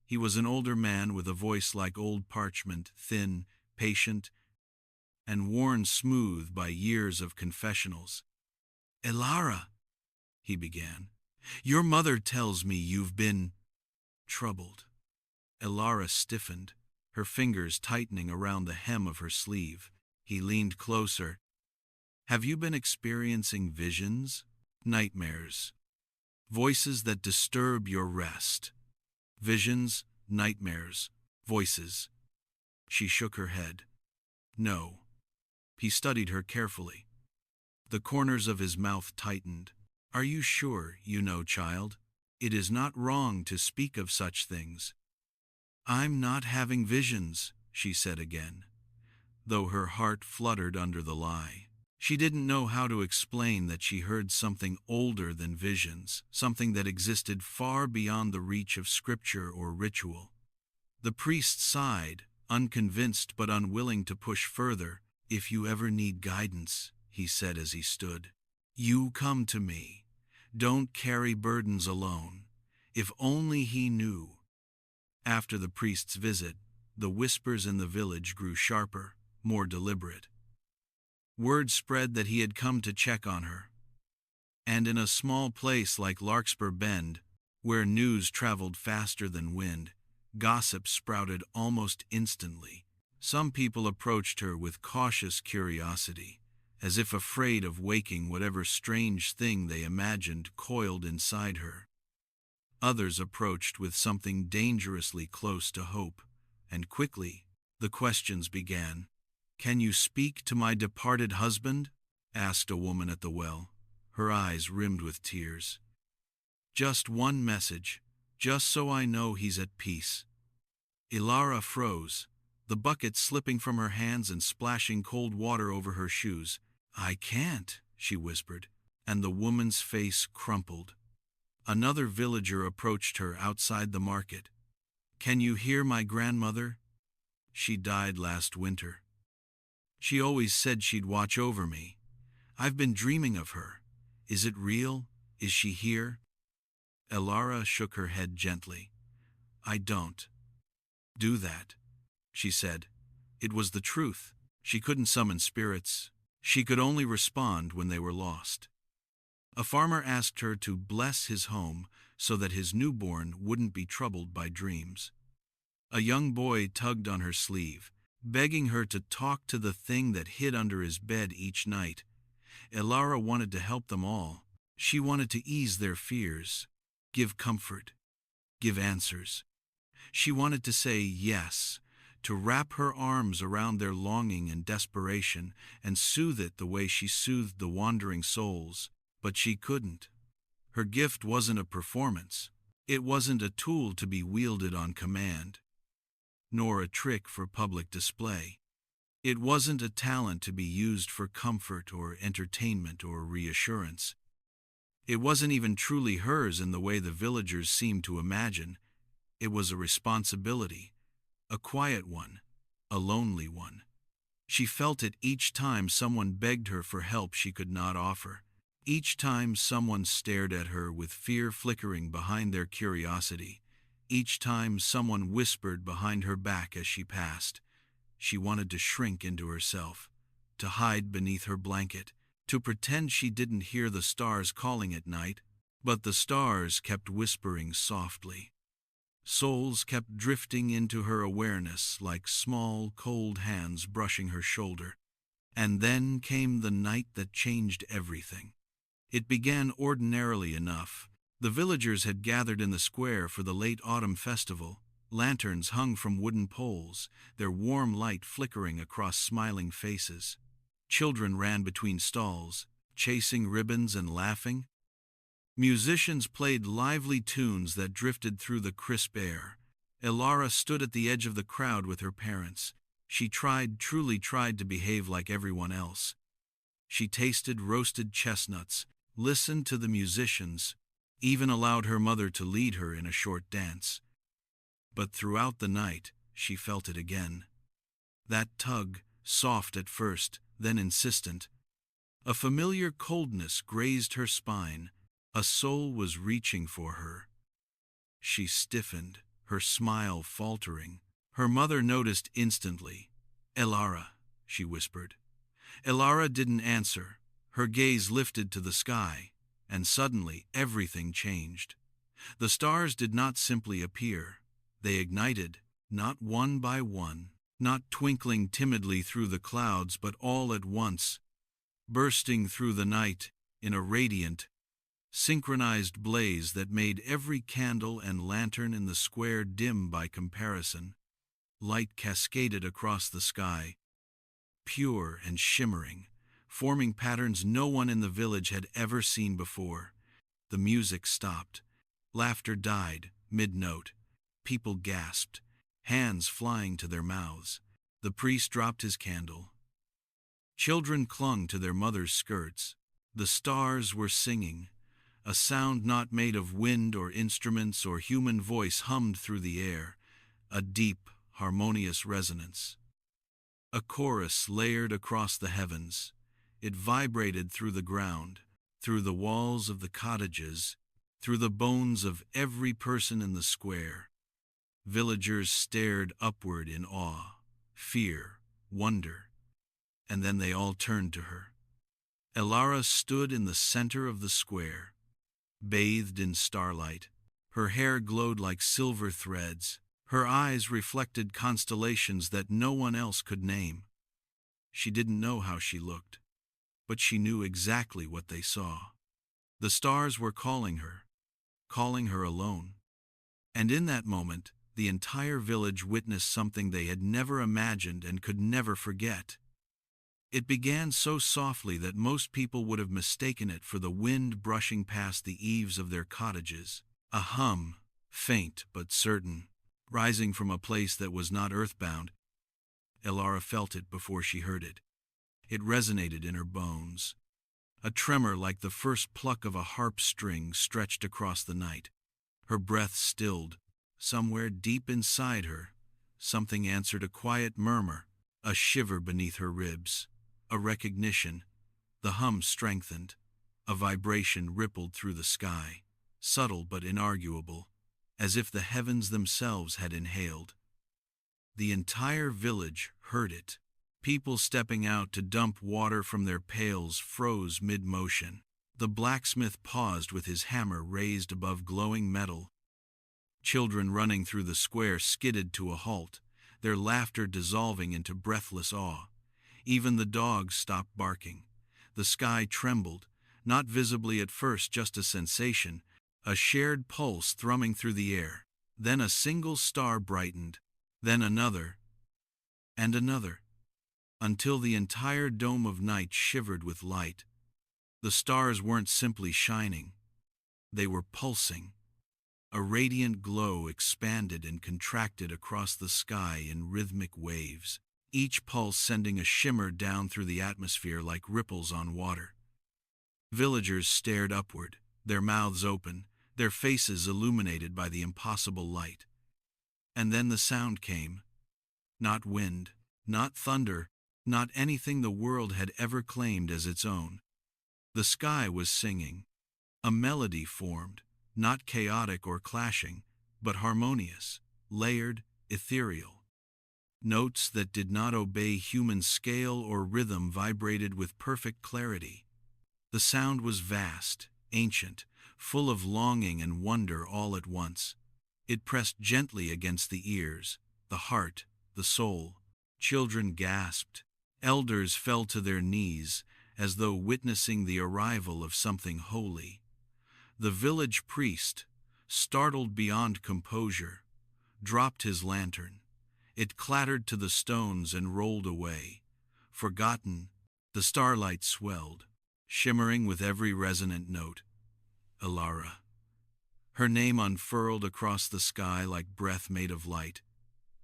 He was an older man with a voice like old parchment, thin, patient, and worn smooth by years of confessionals. "Elara," he began, "your mother tells me you've been troubled." Elara stiffened, her fingers tightening around the hem of her sleeve. He leaned closer. "Have you been experiencing visions, nightmares, voices that disturb your rest?" "Visions, nightmares, voices." She shook her head. "No." He studied her carefully. The corners of his mouth tightened. "Are you sure you know, child? It is not wrong to speak of such things." "I'm not having visions," she said again, though her heart fluttered under the lie. She didn't know how to explain that she heard something older than visions, something that existed far beyond the reach of scripture or ritual. The priest sighed, unconvinced but unwilling to push further. "If you ever need guidance," he said as he stood, "you come to me. Don't carry burdens alone." If only he knew. After the priest's visit, the whispers in the village grew sharper, more deliberate. Word spread that he had come to check on her. And in a small place like Larkspur Bend, where news traveled faster than wind, gossip sprouted almost instantly. Some people approached her with cautious curiosity, as if afraid of waking whatever strange thing they imagined coiled inside her. Others approached with something dangerously close to hope, and quickly the questions began. "Can you speak to my departed husband?" asked a woman at the well, her eyes rimmed with tears. "Just one message, just so I know he's at peace." Elara froze, the bucket slipping from her hands and splashing cold water over her shoes. "I can't," she whispered, and the woman's face crumpled. Another villager approached her outside the market. "Can you hear my grandmother? She died last winter. She always said she'd watch over me. I've been dreaming of her. Is it real? Is she here?" Elara shook her head gently. "I don't do that," she said. It was the truth. She couldn't summon spirits. She could only respond when they were lost. A farmer asked her to bless his home so that his newborn wouldn't be troubled by dreams. A young boy tugged on her sleeve, begging her to talk to the thing that hid under his bed each night. Elara wanted to help them all. She wanted to ease their fears, give comfort, give answers. She wanted to say yes, to wrap her arms around their longing and desperation and soothe it the way she soothed the wandering souls, but she couldn't. Her gift wasn't a performance. It wasn't a tool to be wielded on command, nor a trick for public display. It wasn't a talent to be used for comfort or entertainment or reassurance. It wasn't even truly hers in the way the villagers seemed to imagine. It was a responsibility, a quiet one, a lonely one. She felt it each time someone begged her for help she could not offer. Each time someone stared at her with fear flickering behind their curiosity. Each time someone whispered behind her back as she passed. She wanted to shrink into herself, to hide beneath her blanket, to pretend she didn't hear the stars calling at night, but the stars kept whispering softly. Souls kept drifting into her awareness like small, cold hands brushing her shoulder. And then came the night that changed everything. It began ordinarily enough. The villagers had gathered in the square for the late autumn festival. Lanterns hung from wooden poles, their warm light flickering across smiling faces. Children ran between stalls, chasing ribbons and laughing. Musicians played lively tunes that drifted through the crisp air. Elara stood at the edge of the crowd with her parents. She truly tried to behave like everyone else. She tasted roasted chestnuts, listened to the musicians, even allowed her mother to lead her in a short dance. But throughout the night, she felt it again. That tug, soft at first, then insistent. A familiar coldness grazed her spine. A soul was reaching for her. She stiffened, her smile faltering. Her mother noticed instantly. "Elara," she whispered. Elara didn't answer. Her gaze lifted to the sky, and suddenly everything changed. The stars did not simply appear. They ignited, not one by one, not twinkling timidly through the clouds, but all at once, bursting through the night in a radiant, synchronized blaze that made every candle and lantern in the square dim by comparison. Light cascaded across the sky, pure and shimmering, forming patterns no one in the village had ever seen before. The music stopped. Laughter died, mid-note. People gasped, hands flying to their mouths. The priest dropped his candle. Children clung to their mothers' skirts. The stars were singing. A sound not made of wind or instruments or human voice hummed through the air, a deep, harmonious resonance. A chorus layered across the heavens. It vibrated through the ground, through the walls of the cottages, through the bones of every person in the square. Villagers stared upward in awe, fear, wonder, and then they all turned to her. Elara stood in the center of the square, bathed in starlight. Her hair glowed like silver threads. Her eyes reflected constellations that no one else could name. She didn't know how she looked, but she knew exactly what they saw. The stars were calling her alone. And in that moment, the entire village witnessed something they had never imagined and could never forget. It began so softly that most people would have mistaken it for the wind brushing past the eaves of their cottages. A hum, faint but certain, rising from a place that was not earthbound. Elara felt it before she heard it. It resonated in her bones. A tremor like the first pluck of a harp string stretched across the night. Her breath stilled. Somewhere deep inside her, something answered a quiet murmur, a shiver beneath her ribs, a recognition. The hum strengthened. A vibration rippled through the sky, subtle but inarguable, as if the heavens themselves had inhaled. The entire village heard it. People stepping out to dump water from their pails froze mid-motion. The blacksmith paused with his hammer raised above glowing metal. Children running through the square skidded to a halt, their laughter dissolving into breathless awe. Even the dogs stopped barking. The sky trembled, not visibly at first, just a sensation, a shared pulse thrumming through the air. Then a single star brightened, then another, and another, until the entire dome of night shivered with light. The stars weren't simply shining, they were pulsing. A radiant glow expanded and contracted across the sky in rhythmic waves, each pulse sending a shimmer down through the atmosphere like ripples on water. Villagers stared upward, their mouths open, their faces illuminated by the impossible light. And then the sound came. Not wind, not thunder, not anything the world had ever claimed as its own. The sky was singing. A melody formed, not chaotic or clashing, but harmonious, layered, ethereal. Notes that did not obey human scale or rhythm vibrated with perfect clarity. The sound was vast, ancient, full of longing and wonder all at once. It pressed gently against the ears, the heart, the soul. Children gasped. Elders fell to their knees, as though witnessing the arrival of something holy. The village priest, startled beyond composure, dropped his lantern. It clattered to the stones and rolled away. Forgotten, the starlight swelled, shimmering with every resonant note. Elara. Her name unfurled across the sky like breath made of light.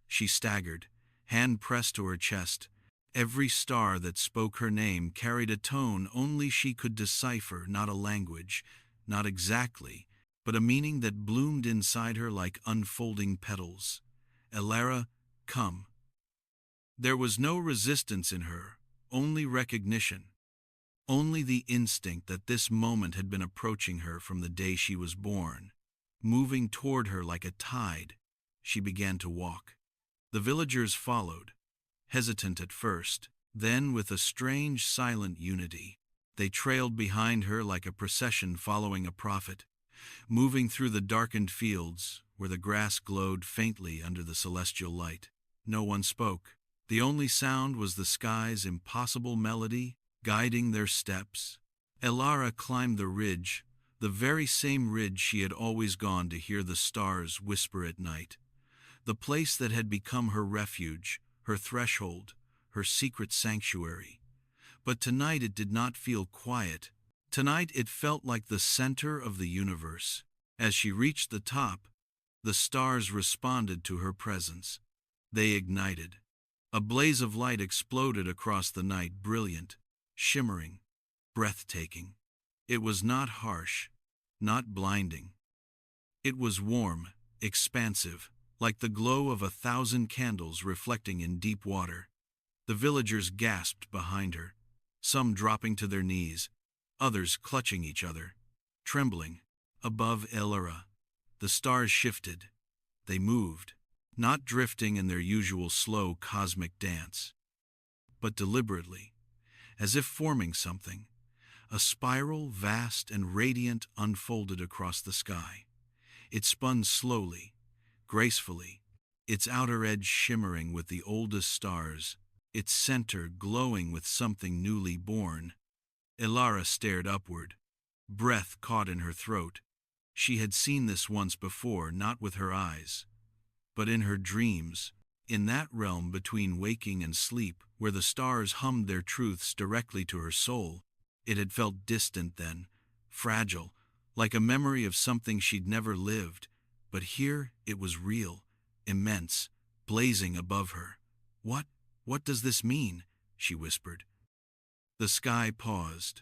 She staggered, hand pressed to her chest. Every star that spoke her name carried a tone only she could decipher, not a language, not exactly, but a meaning that bloomed inside her like unfolding petals. Elara, come. There was no resistance in her, only recognition. Only the instinct that this moment had been approaching her from the day she was born. Moving toward her like a tide, she began to walk. The villagers followed, hesitant at first, then with a strange silent unity. They trailed behind her like a procession following a prophet, moving through the darkened fields where the grass glowed faintly under the celestial light. No one spoke. The only sound was the sky's impossible melody guiding their steps. Elara climbed the ridge, the very same ridge she had always gone to hear the stars whisper at night. The place that had become her refuge, her threshold, her secret sanctuary. But tonight it did not feel quiet. Tonight it felt like the center of the universe. As she reached the top, the stars responded to her presence. They ignited. A blaze of light exploded across the night, brilliant, shimmering, breathtaking. It was not harsh, not blinding. It was warm, expansive, like the glow of 1,000 candles reflecting in deep water. The villagers gasped behind her, some dropping to their knees, others clutching each other, trembling. Above Elara, the stars shifted. They moved, not drifting in their usual slow cosmic dance, but deliberately, as if forming something. A spiral, vast and radiant, unfolded across the sky. It spun slowly, gracefully, its outer edge shimmering with the oldest stars, its center glowing with something newly born. Elara stared upward, breath caught in her throat. She had seen this once before, not with her eyes, but in her dreams, in that realm between waking and sleep, where the stars hummed their truths directly to her soul. It had felt distant then, fragile, like a memory of something she'd never lived, but here it was real, immense, blazing above her. What does this mean?" she whispered. The sky paused.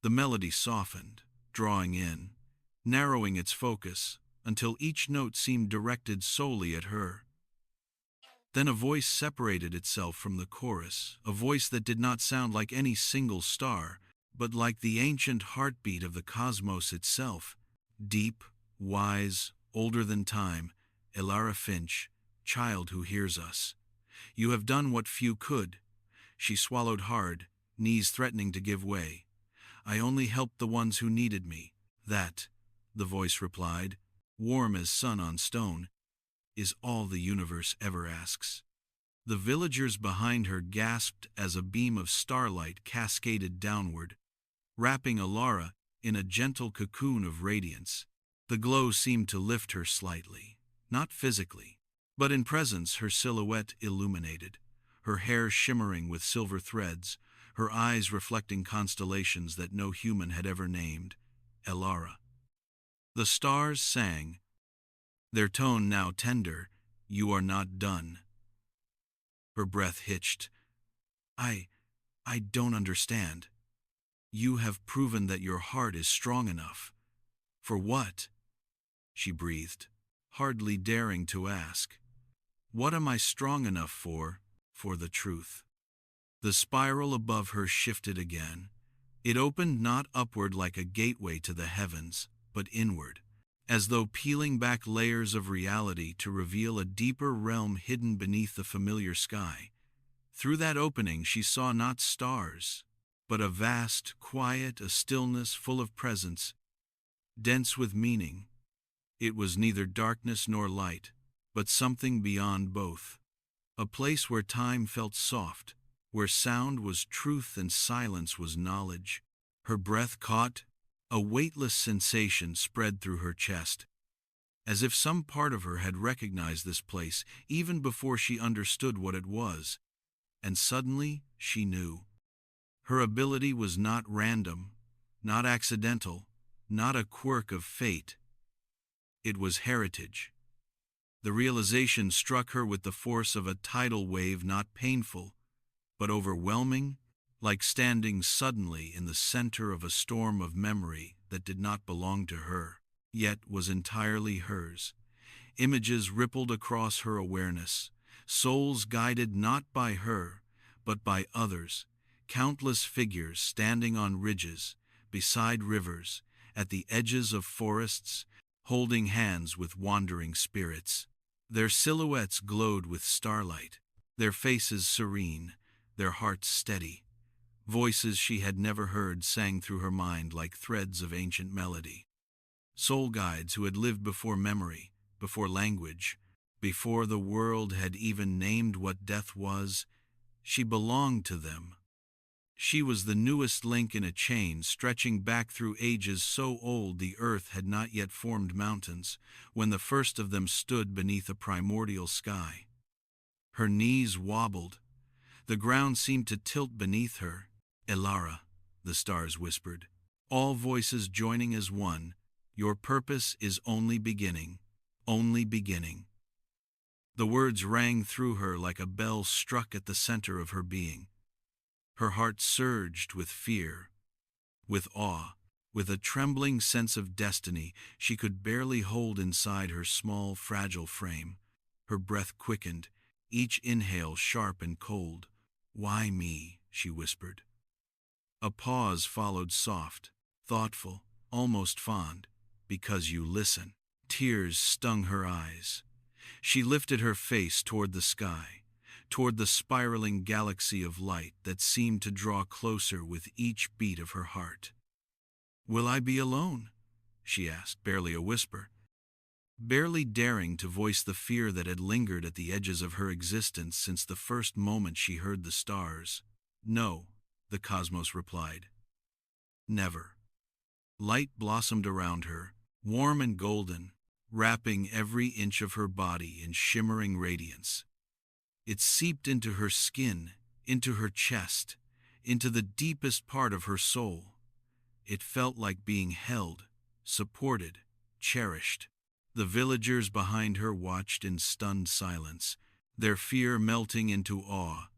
The melody softened, drawing in, narrowing its focus, until each note seemed directed solely at her. Then a voice separated itself from the chorus, a voice that did not sound like any single star, but like the ancient heartbeat of the cosmos itself. Deep, wise, older than time, Elara Finch, child who hears us. You have done what few could. She swallowed hard, knees threatening to give way. I only helped the ones who needed me. That, the voice replied, warm as sun on stone, is all the universe ever asks. The villagers behind her gasped as a beam of starlight cascaded downward, wrapping Elara in a gentle cocoon of radiance. The glow seemed to lift her slightly, not physically, but in presence. Her silhouette illuminated, her hair shimmering with silver threads, her eyes reflecting constellations that no human had ever named. Elara. The stars sang, their tone now tender, "You are not done." Her breath hitched. I don't understand. You have proven that your heart is strong enough. For what?" she breathed, hardly daring to ask. "What am I strong enough for? For the truth." The spiral above her shifted again. It opened not upward like a gateway to the heavens, but inward, as though peeling back layers of reality to reveal a deeper realm hidden beneath the familiar sky. Through that opening she saw not stars, but a vast, quiet, a stillness full of presence, dense with meaning. It was neither darkness nor light, but something beyond both. A place where time felt soft, where sound was truth and silence was knowledge. Her breath caught. A weightless sensation spread through her chest, as if some part of her had recognized this place even before she understood what it was. And suddenly she knew. Her ability was not random, not accidental, not a quirk of fate. It was heritage. The realization struck her with the force of a tidal wave, not painful, but overwhelming, like standing suddenly in the center of a storm of memory that did not belong to her, yet was entirely hers. Images rippled across her awareness, souls guided not by her, but by others, countless figures standing on ridges, beside rivers, at the edges of forests, holding hands with wandering spirits. Their silhouettes glowed with starlight, their faces serene, their hearts steady. Voices she had never heard sang through her mind like threads of ancient melody. Soul guides who had lived before memory, before language, before the world had even named what death was. She belonged to them. She was the newest link in a chain stretching back through ages so old the earth had not yet formed mountains, when the first of them stood beneath a primordial sky. Her knees wobbled. The ground seemed to tilt beneath her. "Elara," the stars whispered, all voices joining as one, "your purpose is only beginning, only beginning." The words rang through her like a bell struck at the center of her being. Her heart surged with fear, with awe, with a trembling sense of destiny she could barely hold inside her small, fragile frame. Her breath quickened, each inhale sharp and cold. "Why me?" she whispered. A pause followed, soft, thoughtful, almost fond. "Because you listen." Tears stung her eyes. She lifted her face toward the sky, toward the spiraling galaxy of light that seemed to draw closer with each beat of her heart. "Will I be alone?" she asked, barely a whisper, barely daring to voice the fear that had lingered at the edges of her existence since the first moment she heard the stars. "No," the cosmos replied. "Never." Light blossomed around her, warm and golden, wrapping every inch of her body in shimmering radiance. It seeped into her skin, into her chest, into the deepest part of her soul. It felt like being held, supported, cherished. The villagers behind her watched in stunned silence, their fear melting into awe,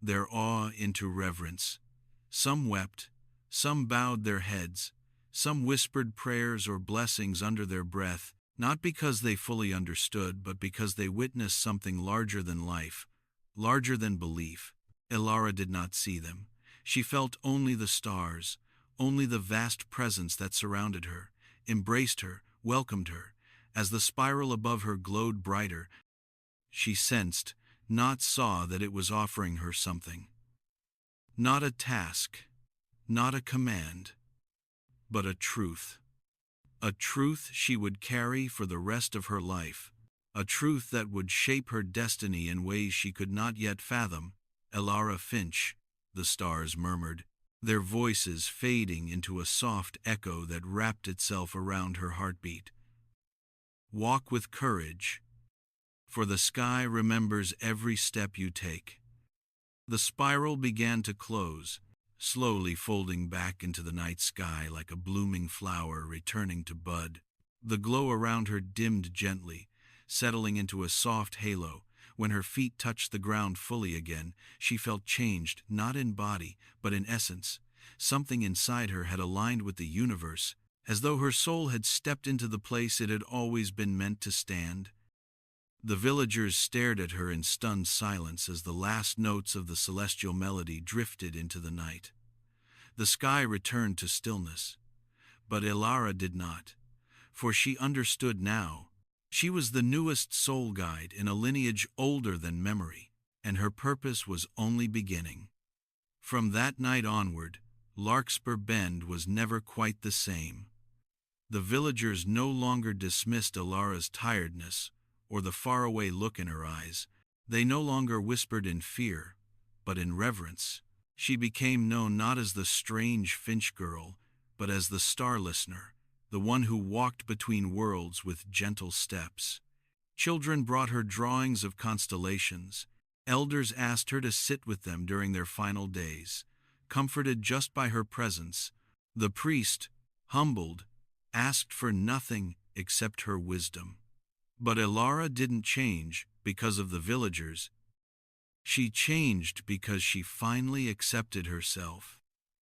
their awe into reverence. Some wept, some bowed their heads, some whispered prayers or blessings under their breath, not because they fully understood, but because they witnessed something larger than life, larger than belief. Elara did not see them. She felt only the stars, only the vast presence that surrounded her, embraced her, welcomed her. As the spiral above her glowed brighter, she sensed, not saw, that it was offering her something. Not a task, not a command, but a truth. A truth she would carry for the rest of her life. A truth that would shape her destiny in ways she could not yet fathom. "Elara Finch," the stars murmured, their voices fading into a soft echo that wrapped itself around her heartbeat. "Walk with courage, for the sky remembers every step you take." The spiral began to close, slowly folding back into the night sky like a blooming flower returning to bud. The glow around her dimmed gently, settling into a soft halo. When her feet touched the ground fully again, she felt changed, not in body, but in essence. Something inside her had aligned with the universe, as though her soul had stepped into the place it had always been meant to stand. The villagers stared at her in stunned silence as the last notes of the celestial melody drifted into the night. The sky returned to stillness, but Elara did not, for she understood now. She was the newest soul guide in a lineage older than memory, and her purpose was only beginning. From that night onward, Larkspur Bend was never quite the same. The villagers no longer dismissed Elara's tiredness or the faraway look in her eyes. They no longer whispered in fear, but in reverence. She became known not as the strange Finch girl, but as the star listener, the one who walked between worlds with gentle steps. Children brought her drawings of constellations. Elders asked her to sit with them during their final days, comforted just by her presence. The priest, humbled, asked for nothing except her wisdom. But Elara didn't change because of the villagers. She changed because she finally accepted herself.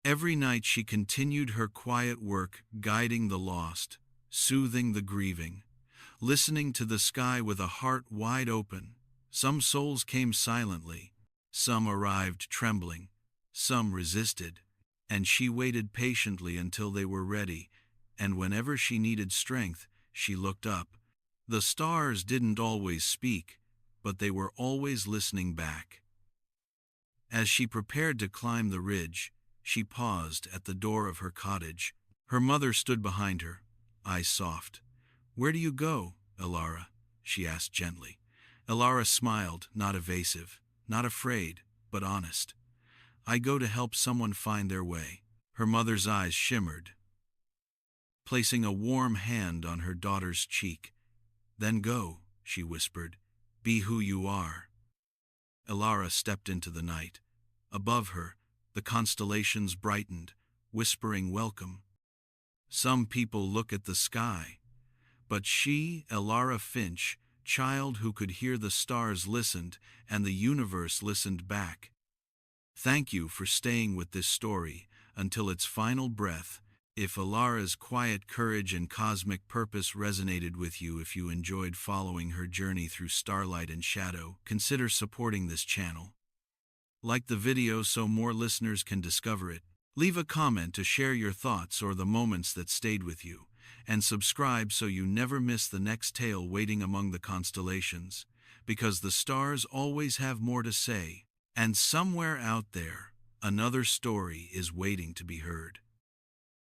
Every night she continued her quiet work, guiding the lost, soothing the grieving, listening to the sky with a heart wide open. Some souls came silently, some arrived trembling, some resisted, and she waited patiently until they were ready, and whenever she needed strength, she looked up. The stars didn't always speak, but they were always listening back. As she prepared to climb the ridge, she paused at the door of her cottage. Her mother stood behind her, eyes soft. "Where do you go, Elara?" she asked gently. Elara smiled, not evasive, not afraid, but honest. "I go to help someone find their way." Her mother's eyes shimmered, placing a warm hand on her daughter's cheek. "Then go," she whispered. "Be who you are." Elara stepped into the night. Above her, the constellations brightened, whispering welcome. Some people look at the sky, but she, Elara Finch, child who could hear the stars, listened, and the universe listened back. Thank you for staying with this story until its final breath. If Elara's quiet courage and cosmic purpose resonated with you, if you enjoyed following her journey through starlight and shadow, consider supporting this channel. Like the video so more listeners can discover it. Leave a comment to share your thoughts or the moments that stayed with you. And subscribe so you never miss the next tale waiting among the constellations. Because the stars always have more to say. And somewhere out there, another story is waiting to be heard.